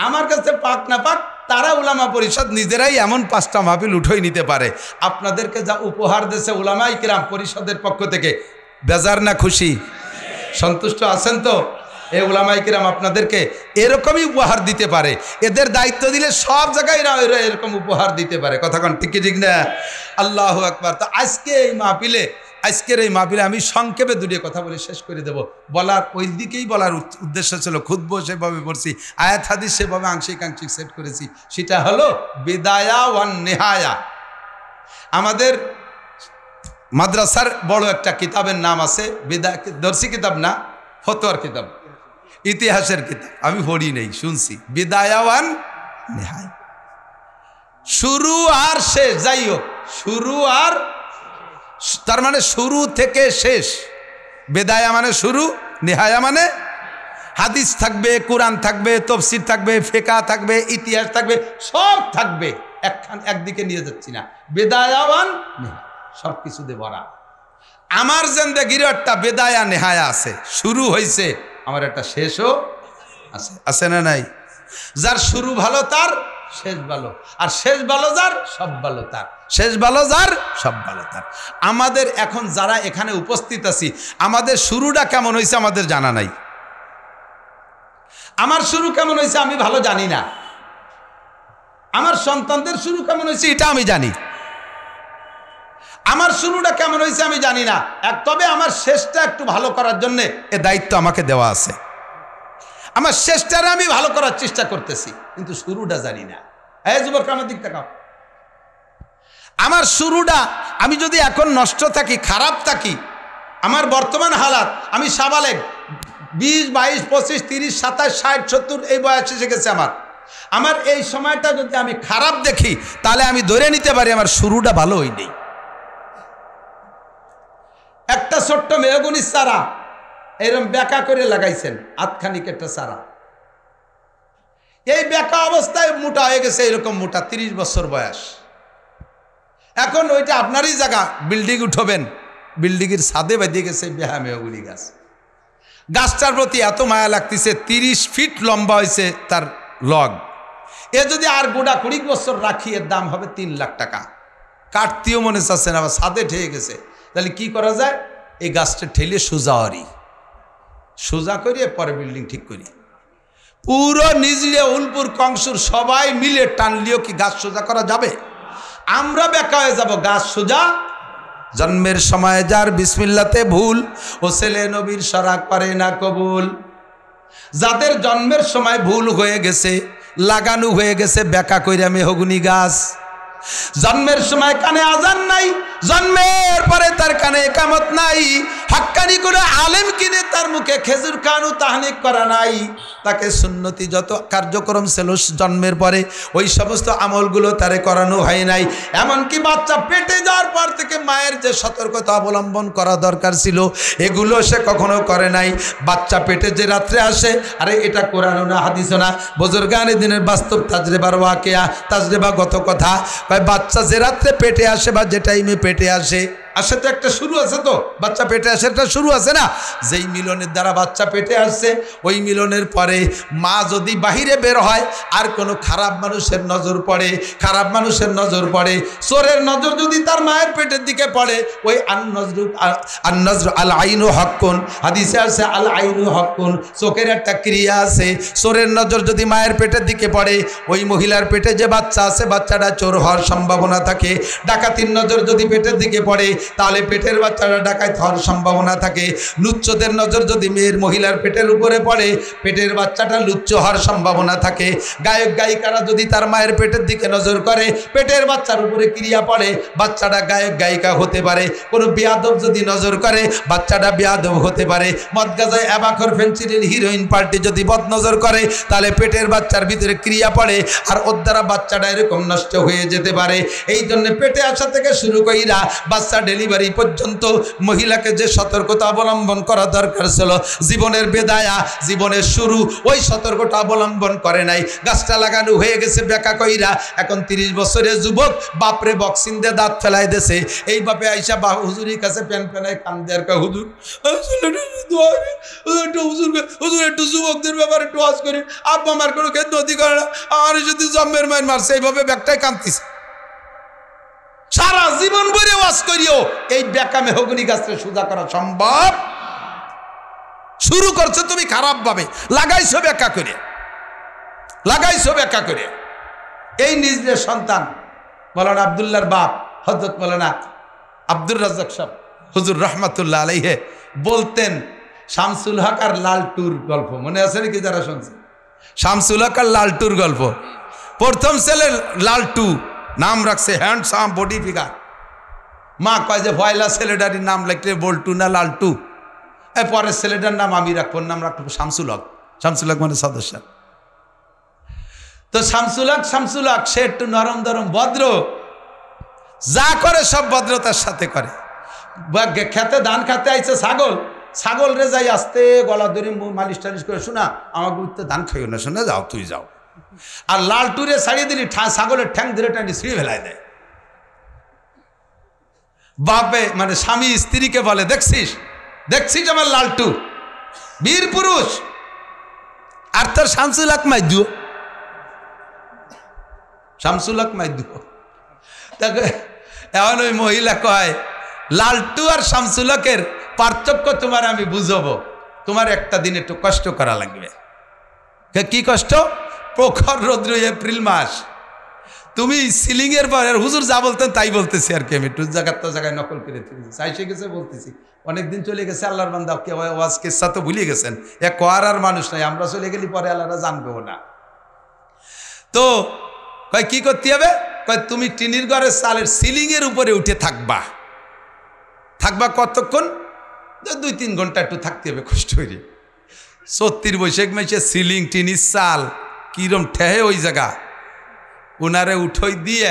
আমার কাছে পাক না পাক তারা উলামা পরিষদ নিজেরাই এমন 5টা মাহফিল উঠেই নিতে পারে। আপনাদেরকে যা উপহার দিয়েছে উলামায়ে কিরাম পরিষদের পক্ষ থেকে, বেজার না খুশি, সন্তুষ্ট আছেন তো? এই উলামায়ে কিরাম আপনাদেরকে এরকমই উপহার দিতে পারে। এদের দায়িত্ব দিলে সব জায়গায় এরা এরকম উপহার দিতে পারে। কথা কোন ঠিক ঠিক না? আল্লাহু আকবার। তো আজকের এই মাহফিলে আমি সংক্ষেপে দুটো কথা বলে শেষ করে দেব। বলার ওই দিকেই বলার উদ্দেশ্য ছিল, খুতবা সেভাবে পড়ছি, আয়াত হাদিস সেভাবে আংশিক সেট করেছি। সেটা হলো বিদায়া ওয়ান নেহায়া। আমাদের মাদ্রাসার বড় একটা কিতাবের নাম আছে, দর্শি কিতাব না, ফতোয়ার কিতাব, ইতিহাসের কিতাব। আমি পড়ি নেই, শুনছি। বিদায়া ওয়ান নেহায়া, শুরু আর শেষ। যাই হোক, শুরু আর, তার মানে শুরু থেকে শেষ। বেদায়া মানে শুরু, নেহায়া মানে হাদিস থাকবে, কোরআন থাকবে, তাফসীর থাকবে, ফিকহ থাকবে, ইতিহাস থাকবে, সব থাকবে। একদিকে নিয়ে যাচ্ছি না, বেদায়াওয়ান সব কিছু দিয়ে ভরা। আমার জিন্দেগির একটা বেদায়া নেহায়া আছে, শুরু হয়েছে, আমার একটা শেষও আছে। আছে না নাই? যার শুরু ভালো তার শেষ ভালো, আর শেষ ভালো যার সব ভালো তার, শেষ ভালো যার সব ভালো তার। আমাদের এখন যারা এখানে উপস্থিত আছি, আমাদের শুরুটা কেমন হয়েছে আমাদের জানা নাই। আমার শুরু কেমন হয়েছে আমি ভালো জানি না, আমার সন্তানদের শুরু কেমন হয়েছে এটা আমি জানি। আমার শুরুটা কেমন হয়েছে আমি জানি না, তবে আমার শেষটা একটু ভালো করার জন্য এ দায়িত্ব আমাকে দেওয়া আছে। আমার শেষটারে আমি ভালো করার চেষ্টা করতেছি, কিন্তু শুরুটা জানি না। এই যুবক, আমার দিক তাকাও। আমার শুরুটা আমি যদি এখন নষ্ট থাকি, খারাপ থাকি, আমার বর্তমান হালাত, আমি সাবালেগ 20, 22, 25, 30, 27, 60, 70 এই বয়স এসে গেছে আমার এই সময়টা যদি আমি খারাপ দেখি, তাহলে আমি ধরে নিতে পারি আমার শুরুটা ভালো হয়নি। একটা ছোট্ট মেহগনির চারা এরকম বেঁকা করে লাগাইছেন, আধখানিক একটা চারা, এই বেঁকা অবস্থায় মোটা হয়ে গেছে, এরকম মোটা, 30 বছর বয়স। এখন ওইটা আপনারই জায়গা, বিল্ডিং উঠবেন, বিল্ডিংয়ের ছাদে বেঁধে গেছে বেহা মেহগুনি গাছ। গাছটার প্রতি এত মায়া লাগতেছে, 30 ফিট লম্বা হয়েছে তার লগ। এ যদি আর গোটা 20 বছর রাখি, এর দাম হবে 3 লাখ টাকা। কাটতেও মনে চাচ্ছে না, আবার ছাদে ঠেয়ে গেছে। তাহলে কি করা যায়? এই গাছটা ঠেলে সোজা করিয়ে পরে বিল্ডিং ঠিক করি। পুরো নিজলে উলপুর কংসুর সবাই মিলে টানলেও কি গাছ সোজা করা যাবে? আমরা বেঁকা হয়ে যাব, গাছ সোজা। জন্মের সময় যার বিসমিল্লাতে ভুল, ও ছেলে নবীর শরাক পারে না কবুল। যাদের জন্মের সময় ভুল হয়ে গেছে, লাগানো হয়ে গেছে বেঁকা কইরা মেহগুনি গাছ, জন্মের সময় কানে আজান নাই, জন্মের পরে তার কানে একামত নাই, হাক্কানি করে আলেম কিনে তার মুখে খেজুর খানু তাহনিক করা নাই, তাকে সুন্নতি যত কার্যক্রম ছিল জন্মের পরে ওই সমস্ত আমলগুলো তারে করানো হয় নাই। এমনকি বাচ্চা পেটে যাওয়ার পর থেকে মায়ের যে সতর্কতা অবলম্বন করা দরকার ছিল, এগুলো সে কখনো করে নাই। বাচ্চা পেটে যে রাত্রে আসে, আরে এটা কোরআনও না হাদিসও না, বুজুর্গানে দিনের বাস্তব তাজরেবার ওয়াকিয়া, তাজরেবাগত কথা। বাচ্চা যে রাত্রে পেটে আসে বা যে টাইমে পেটে আসে তো একটা শুরু আছে, তো বাচ্চা পেটে আসে একটা শুরু আছে না? যেই মিলনের দ্বারা বাচ্চা পেটে আসছে, ওই মিলনের পরে মা যদি বাহিরে বের হয়, আর কোনো খারাপ মানুষের নজর পড়ে, চোরের নজর যদি তার মায়ের পেটের দিকে পড়ে, ওই আন-নজর আল আইনু হক্কুন, হাদিসে আছে আল আইনু হক্কুন, চোখের একটা ক্রিয়া আছে। চোরের নজর যদি মায়ের পেটের দিকে পড়ে, ওই মহিলার পেটে যে বাচ্চা আছে বাচ্চাটা চোর হওয়ার সম্ভাবনা থাকে। ডাকাতির নজর যদি পেটের দিকে পড়ে, তাহলে পেটের বাচ্চাটা ডাকাত হওয়ার সম্ভাবনা থাকে। লুচ্চদের নজর যদি মহিলার পেটের উপরে পড়ে, পেটের বাচ্চাটা লুচ্চ হওয়ার সম্ভাবনা থাকে। গায়ক গায়িকারা যদি তার মায়ের পেটের দিকে নজর করে, পেটের বাচ্চার উপরে ক্রিয়া পড়ে, বাচ্চাটা গায়ক গায়িকা হতে পারে। কোনো বেয়াদব যদি নজর করে, বাচ্চাটা বেয়াদব হতে পারে। মদ গাঁজায় অ্যাবাখর ফেন্সিডিল হিরোইন পার্টি যদি বদ নজর করে, তাহলে পেটের বাচ্চার ভিতরে ক্রিয়া পড়ে, আর ওর দ্বারা বাচ্চাটা এরকম নষ্ট হয়ে যেতে পারে। এই জন্য পেটে আসা থেকে শুরু কইরা বাচ্চা ডেলিভারি পর্যন্ত মহিলাকে যে সতর্কতা অবলম্বন করা দরকার ছিল, জীবনের বেদায়া, জীবনের শুরু, ওই সতর্কতা অবলম্বন করে নাই। গাছটা লাগানো হয়ে গেছে বেকা কইরা, এখন 30 বছরের যুবক বাপরে বক্সিং দিয়ে দাঁত ফেলাই দেছে। এই বাপে আইসা হুজুরের কাছে প্যান প্যানায় কান দেয়ার কা, হুজুর হুজুর একটু যুবকদের ব্যাপারে একটু ওয়াজ করে, আব্বা আমার কোনো খেদমতি করে না, আমার যদি জন্মের মায়ের মারছে। এইভাবে ব্যাগটাই কাঁদতিছে। সারা জীবন ভরে ওয়াজ করিও এই বেকা মেহগনি গাছটা সোজা করা সম্ভব? শুরু করছো তুমি খারাপ ভাবে, লাগাইছো বেকা করে, লাগাইছো বেকা করে। এই নিজের সন্তান মৌলানা আব্দুল্লাহর বাপ হযরত মৌলানা আব্দুর রাজ্জাক সাহেব হুজুর রহমাতুল্লাহ আলাইহি বলতেন, শামসুল হক আর লালটুর গল্প মনে আছে নাকি যারা শুনছে? শামসুল হক আর লালটুর গল্প। প্রথম ছেলে লালটু, নাম রাখছে হ্যান্ডসাম বডি ফিগার। মা কয় যে পয়লা ছেলেটার নাম লিখলে বল্টু না লালটু, পরের ছেলেটার নাম আমি রাখবো, নাম রাখবো শামসুল হক। শামসুল হক মানে সদস্য। তো শামসুল হক সে একটু নরম দরম ভদ্র, যা করে সব ভদ্রতার সাথে করে। খেতে ধান খাতে আইছে ছাগল রে যাই আসতে গলা ধরে মালিশ টালিশ করে, শোনা আমার গুরুত্ব ধান খাইও না, শোনা যাও তুই যাও। আর লালটুরে ছাড়িয়ে দিলি ছাগলের ঠ্যাং ধরে টানি ছিঁড়ে ফেলায় দেয়। বাপে মানে স্বামী স্ত্রীকে বলে, দেখছিস আমার লালটু বীর পুরুষ, আর তোর শামসুল হক মাইদুও, শামসুল হক মাইদুও। এখন ওই মহিলা কয়, লালটু আর শামসুল হকের পার্থক্য তোমার আমি বুঝাবো, তোমার একটা দিন একটু কষ্ট করা লাগবে। কি কষ্ট? প্রখর রৌদ্র, এপ্রিল মাস, তুমি সিলিং এর পরে, হুজুর যা বলতেন তাই বলতেছি আর কি, আমি একটু জায়গায় নকল করে চাইছে গেছে বলতেছি। অনেকদিন চলে গেছে, আল্লাহর বান্দা ওয়াজ কিসসা তো ভুলে গেছেন, এক কোয়ারার মানুষ নাই, আমরা চলে গেলি পরে আল্লাহরা জানবেও না। তো কয় কি করতে হবে? কয় তুমি টিনির ঘরের চালের সিলিং এর উপরে উঠে থাকবা কতক্ষণ? 2-3 ঘন্টা একটু থাকতে হবে কষ্ট করে। 34 বৈশাখ মাসে সিলিং টিনির চাল কিরম ঠেহে ওই জায়গা, উনারে উঠই দিয়ে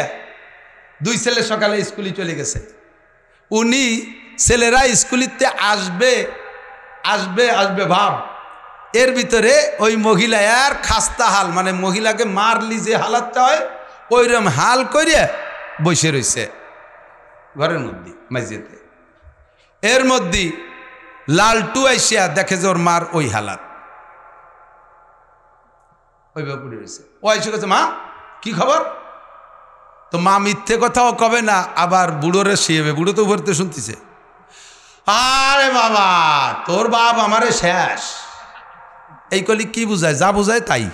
2 ছেলে সকালে স্কুলে চলে গেছে। উনি ছেলেরা স্কুলিতে আসবে ভাব, এর ভিতরে ওই মহিলা আর খাস্তা হাল, মানে মহিলাকে মারলি যে হালাতটা হয় ওইরকম হাল করে বসে রয়েছে ঘরের মধ্যে মাঝিতে। এর মধ্যে লালটু আইসিয়া দেখে যে ওর মার ওই হালাত, ওইভাবে পড়ে রয়েছে। ও আইসে গেছে, মা কি খবর? তো মা মিথ্যে কথাও কবে না, আবার বুড়োরে শিয়েবে, বুড়ো তো ভরতে শুনতেছে, আরে বাবা তোর বাপ আমারে শেষ। এই কলি কি বুঝায়? যা বুঝায় তাই,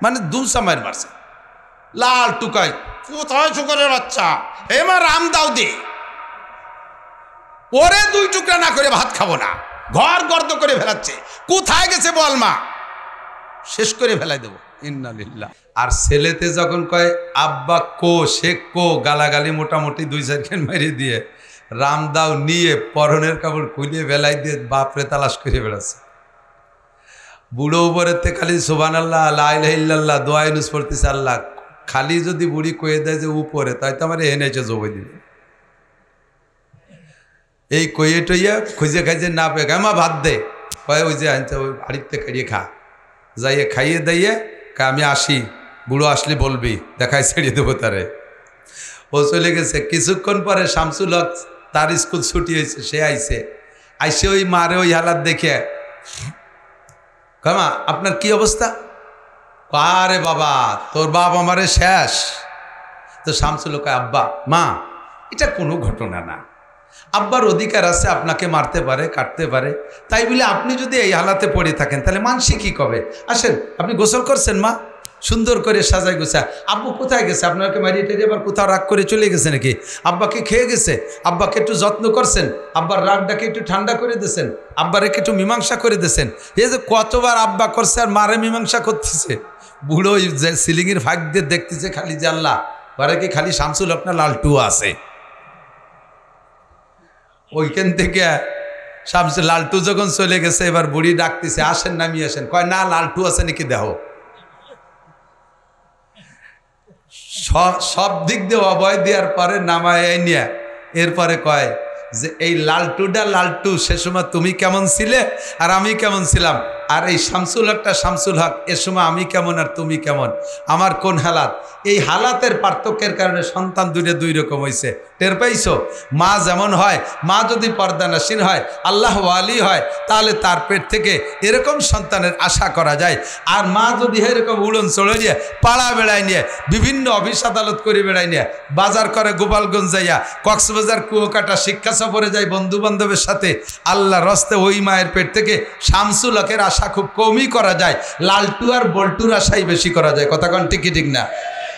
মানে দুমসা মায়ের মারছে। লালটু কয়, কোথায় শুকরের বাচ্চা, হে মা রাম দাও দে, ওরে 2 টুকরা না করে ভাত খাবো না, ঘর গর্দ করে ফেলাচ্ছে, কোথায় গেছে বল মা, শেষ করে ফেলাই দেবো। ইন্নালিল্লাহ। আর ছেলেতে যখন কয় আব্বা কো, সে কো, গালাগালি মোটামুটি 2-4 খান মেরে দিয়ে রামদাও নিয়ে পরনের কাপড় খুলে বেলাই দিয়ে বাপরে তালাশ করে বেড়াচ্ছে। বুড়ো উপরেতে খালি সুবহানাল্লাহ লা ইলাহা ইল্লাল্লাহ দোয়া ইউনুস পড়তেছে। আল্লাহ খালি যদি বুড়ি কয়ে দেয় যে উপরে, তাই তো আমার এনে এসে জবাই দিবে। এই কইয়ে টইয়া খুঁজে খাইছে না পেয়ে, মা ভাত দে, কয় ওই যে আনছে ওই বাড়িতে খাইয়ে খা, যাইয়ে খাইয়ে দাইয়ে আমি আসি, বুড়ো আসলে বলবি, দেখায় ছেড়ে দেবো তারে। ও চলে গেছে। কিছুক্ষণ পরে শামসুল হক, তার স্কুল ছুটি হয়েছে, সে আইসে ওই মারে ওই হালাত দেখে, কামা আপনার কি অবস্থা? আরে বাবা তোর বাপ আমারে শেষ। তো শামসুল হক, আব্বা মা এটা কোনো ঘটনা না, আব্বার অধিকার আছে, আপনাকে মারতে পারে কাটতে পারে, তাই বলে আপনি যদি এই হালাতে পড়ে থাকেন তাহলে মানসি কি কবে? আসেন আপনি গোসল করছেন মা, সুন্দর করে সাজাই গোছা। আব্বু কোথায় গেছে? আপনাকে মারিয়ে টেরিয়ে আবার কোথাও রাগ করে চলে গেছে নাকি? আব্বাকে খেয়ে গেছে? আব্বাকে একটু যত্ন করছেন? আব্বার রাগটাকে একটু ঠান্ডা করে দিয়েছেন? আব্বারেকে একটু মীমাংসা করে দিয়েছেন? এই যে কতবার আব্বা করছে আর মারে মীমাংসা করতেছে। বুড়ো যে সিলিংয়ের ফাঁক দিয়ে দেখতেছে খালি যে আল্লাহ ঘরে কি খালি শামসুল হক না লালটু আছে। ওইখান থেকে শামসুল লালটু যখন চলে গেছে, এবার বুড়ি ডাকতেছে, আসেন নামিয়ে আসেন। কয় না লালটু আছে নাকি দেহ। সব দিক দিয়ে অভয় দেওয়ার পরে নামায় নিয়ে এরপরে কয় যে এই লালটু সে সময় তুমি কেমন ছিলে আর আমি কেমন ছিলাম, আর এই শামসুল হক এ সময় আমি কেমন আর তুমি কেমন, আমার কোন হালাত। এই হালাতের পার্থক্যের কারণে সন্তান দুই রকম হয়েছে। টের পাইছো? মা যেমন হয়, মা যদি পর্দানাসীন হয়, আল্লাহ ওয়ালি হয়, তাহলে তার পেট থেকে এরকম সন্তানের আশা করা যায়। আর মা যদি এরকম উড়ন চড়ে নিয়ে পাড়া বেড়ায় নিয়ে বিভিন্ন অফিস আদালত করে বেড়ায় নিয়ে বাজার করে গোপালগঞ্জ যাইয়া কক্সবাজার কুয়াকাটা শিক্ষা সফরে যায় বন্ধু বান্ধবের সাথে, আল্লাহর রাস্তে ওই মায়ের পেট থেকে শামসুল হকের আশা খুব কমই করা যায়, লালটু আর বল্টুর আশাই বেশি করা যায়। কথা কন ঠিক না?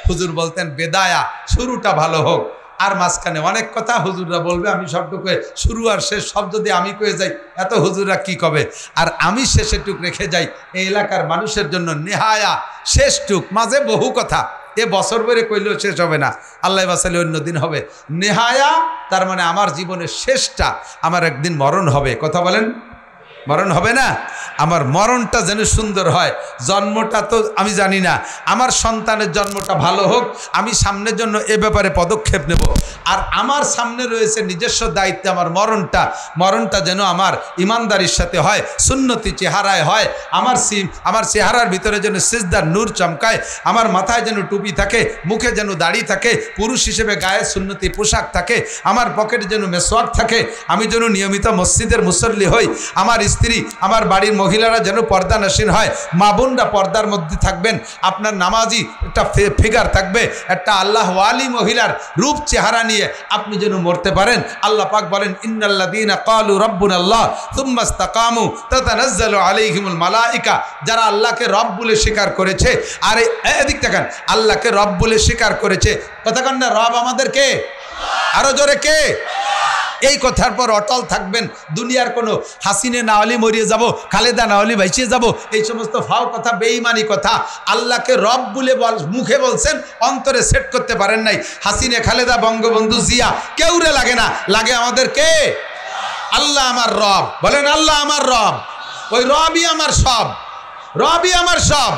হুজুর বলতেন বেদায়া, শুরুটা ভালো হোক, আর মাঝখানে অনেক কথা হুজুররা বলবে, আমি সবটুকু শুরু আর শেষ সব যদি আমি কয়ে যাই এত হুজুররা কি কবে, আর আমি শেষের টুক রেখে যাই এই এলাকার মানুষের জন্য নেহায়া শেষ টুক, মাঝে বহু কথা এ বছর বেড়ে কইলেও শেষ হবে না, আল্লাহ বাসালে অন্য দিন হবে। নেহায়া তার মানে আমার জীবনের শেষটা, আমার একদিন মরণ হবে। কথা বলেন, মরণ হবে না? আমার মরণটা যেন সুন্দর হয়। জন্মটা তো আমি জানি না, আমার সন্তানের জন্মটা ভালো হোক, আমি সামনের জন্য এ ব্যাপারে পদক্ষেপ নেব। আর আমার সামনে রয়েছে নিজস্ব দায়িত্বে আমার মরণটা যেন আমার ইমানদারির সাথে হয়, সুন্নতি চেহারায় হয়, আমার চেহারার ভিতরে যেন সিজদার নূর চমকায়, আমার মাথায় যেন টুপি থাকে, মুখে যেন দাড়ি থাকে, পুরুষ হিসেবে গায়ে সুন্নতি পোশাক থাকে, আমার পকেটে যেন মেসওয়াক থাকে, আমি যেন নিয়মিত মসজিদের মুসল্লি হই, আমার স্ত্রী আমার বাড়ির মহিলারা যেন পর্দানাসীন হয়, মা বোনরা পর্দার মধ্যে থাকবেন, আপনার নামাজি একটা ফিগার থাকবে, একটা আল্লাহ ওয়ালি মহিলার রূপ চেহারা নিয়ে আপনি যেন মরতে পারেন। আল্লাহ পাক বলেন ইন্নাল্লাযীনা ক্বালু রাব্বুনাল্লাহ সুম্মা ইসতাকামু তাতানাজ্জালু আলাইহিমুল মালায়েকা, যারা আল্লাহকে রব বলে স্বীকার করেছে, আর এদিক তাকান, আল্লাহকে রব বলে স্বীকার করেছে, কতক্ষণ না রব আমাদের কে? আরো জোরে কে? এই কথার পর অটল থাকবেন। দুনিয়ার কোনো হাসিনে না হলে মরিয়ে যাব, খালেদা না হলে ভাইসিয়ে যাব, এই সমস্ত ফাও কথা, বেঈমানি কথা। আল্লাহকে রব বলে মুখে বলছেন, অন্তরে সেট করতে পারেন নাই। হাসিনে, খালেদা, বঙ্গবন্ধু, জিয়া কেউরে লাগে না, লাগে আমাদের কে? আল্লাহ আমার রব। বলেন আল্লাহ আমার রব, ওই রবই আমার সব, রবই আমার সব।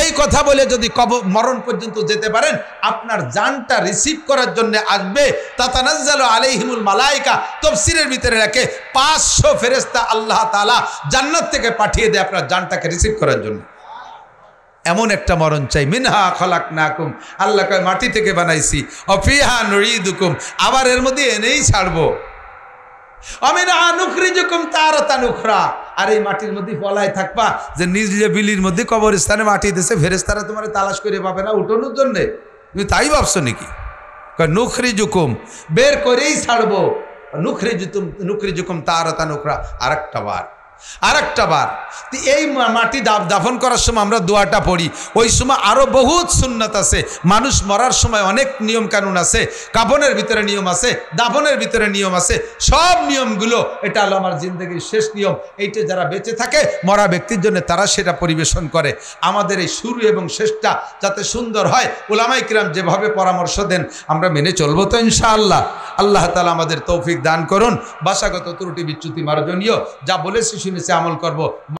এই কথা বলে যদি মরণ পর্যন্ত যেতে পারেন, আপনার জানটা রিসিভ করার জন্য আসবে তাতানাজ্জালু আলাইহিমুল মালায়েকা। তাফসীরের ভিতরে রাখে 500 ফেরেশতা আল্লাহ তাআলা জান্নাত থেকে পাঠিয়ে দেয় আপনার জানটাকে রিসিভ করার জন্য। এমন একটা মরণ চাই। মিনহা খলাকনাকুম, আল্লাহ কয় মাটি থেকে বানাইছি, অফিহা নুঈদুকুম, আবার এর মধ্যে এনেই ছাড়বো। আমিনহা নুখরিজুকুম তারাতান উখরা, আর এই মাটির মধ্যে পলায় থাকবা, যে নিজে বিলির মধ্যে কবরস্থানে মাটি দিয়েছে, ফেরেশতারা তোমার তালাশ করে পাবে না উঠানোর জন্যে, তুমি তাই ভাবছো নাকি? নুখরিজুকুম, বের করেই ছাড়বো। নুখরিজুকুম তারাতান উখরা, আরেকটা বার। এই মাটি দাফন করার সময় আমরা দোয়াটা পড়ি, ওই সময় আরো বহুত সুন্নাত আছে। মানুষ মরার সময় অনেক নিয়ম কানুন আছে, কাফনের ভিতরে নিয়ম আছে, দাফনের ভিতরে নিয়ম আছে, সব নিয়মগুলো, এটা হলো আমার জিন্দগির শেষ নিয়ম। এইটা যারা বেঁচে থাকে মরা ব্যক্তির জন্য তারা সেটা পরিবেশন করে। আমাদের এই শুরু এবং শেষটা যাতে সুন্দর হয়, উলামায়ে কিরাম যেভাবে পরামর্শ দেন আমরা মেনে চলবো তো ইনশাআল্লাহ। আল্লাহ তাআলা আমাদের তৌফিক দান করুন। ভাষাগত ত্রুটি বিচ্যুতি মার্জনীয়, যা বলেছি শুনেছি আমল করব।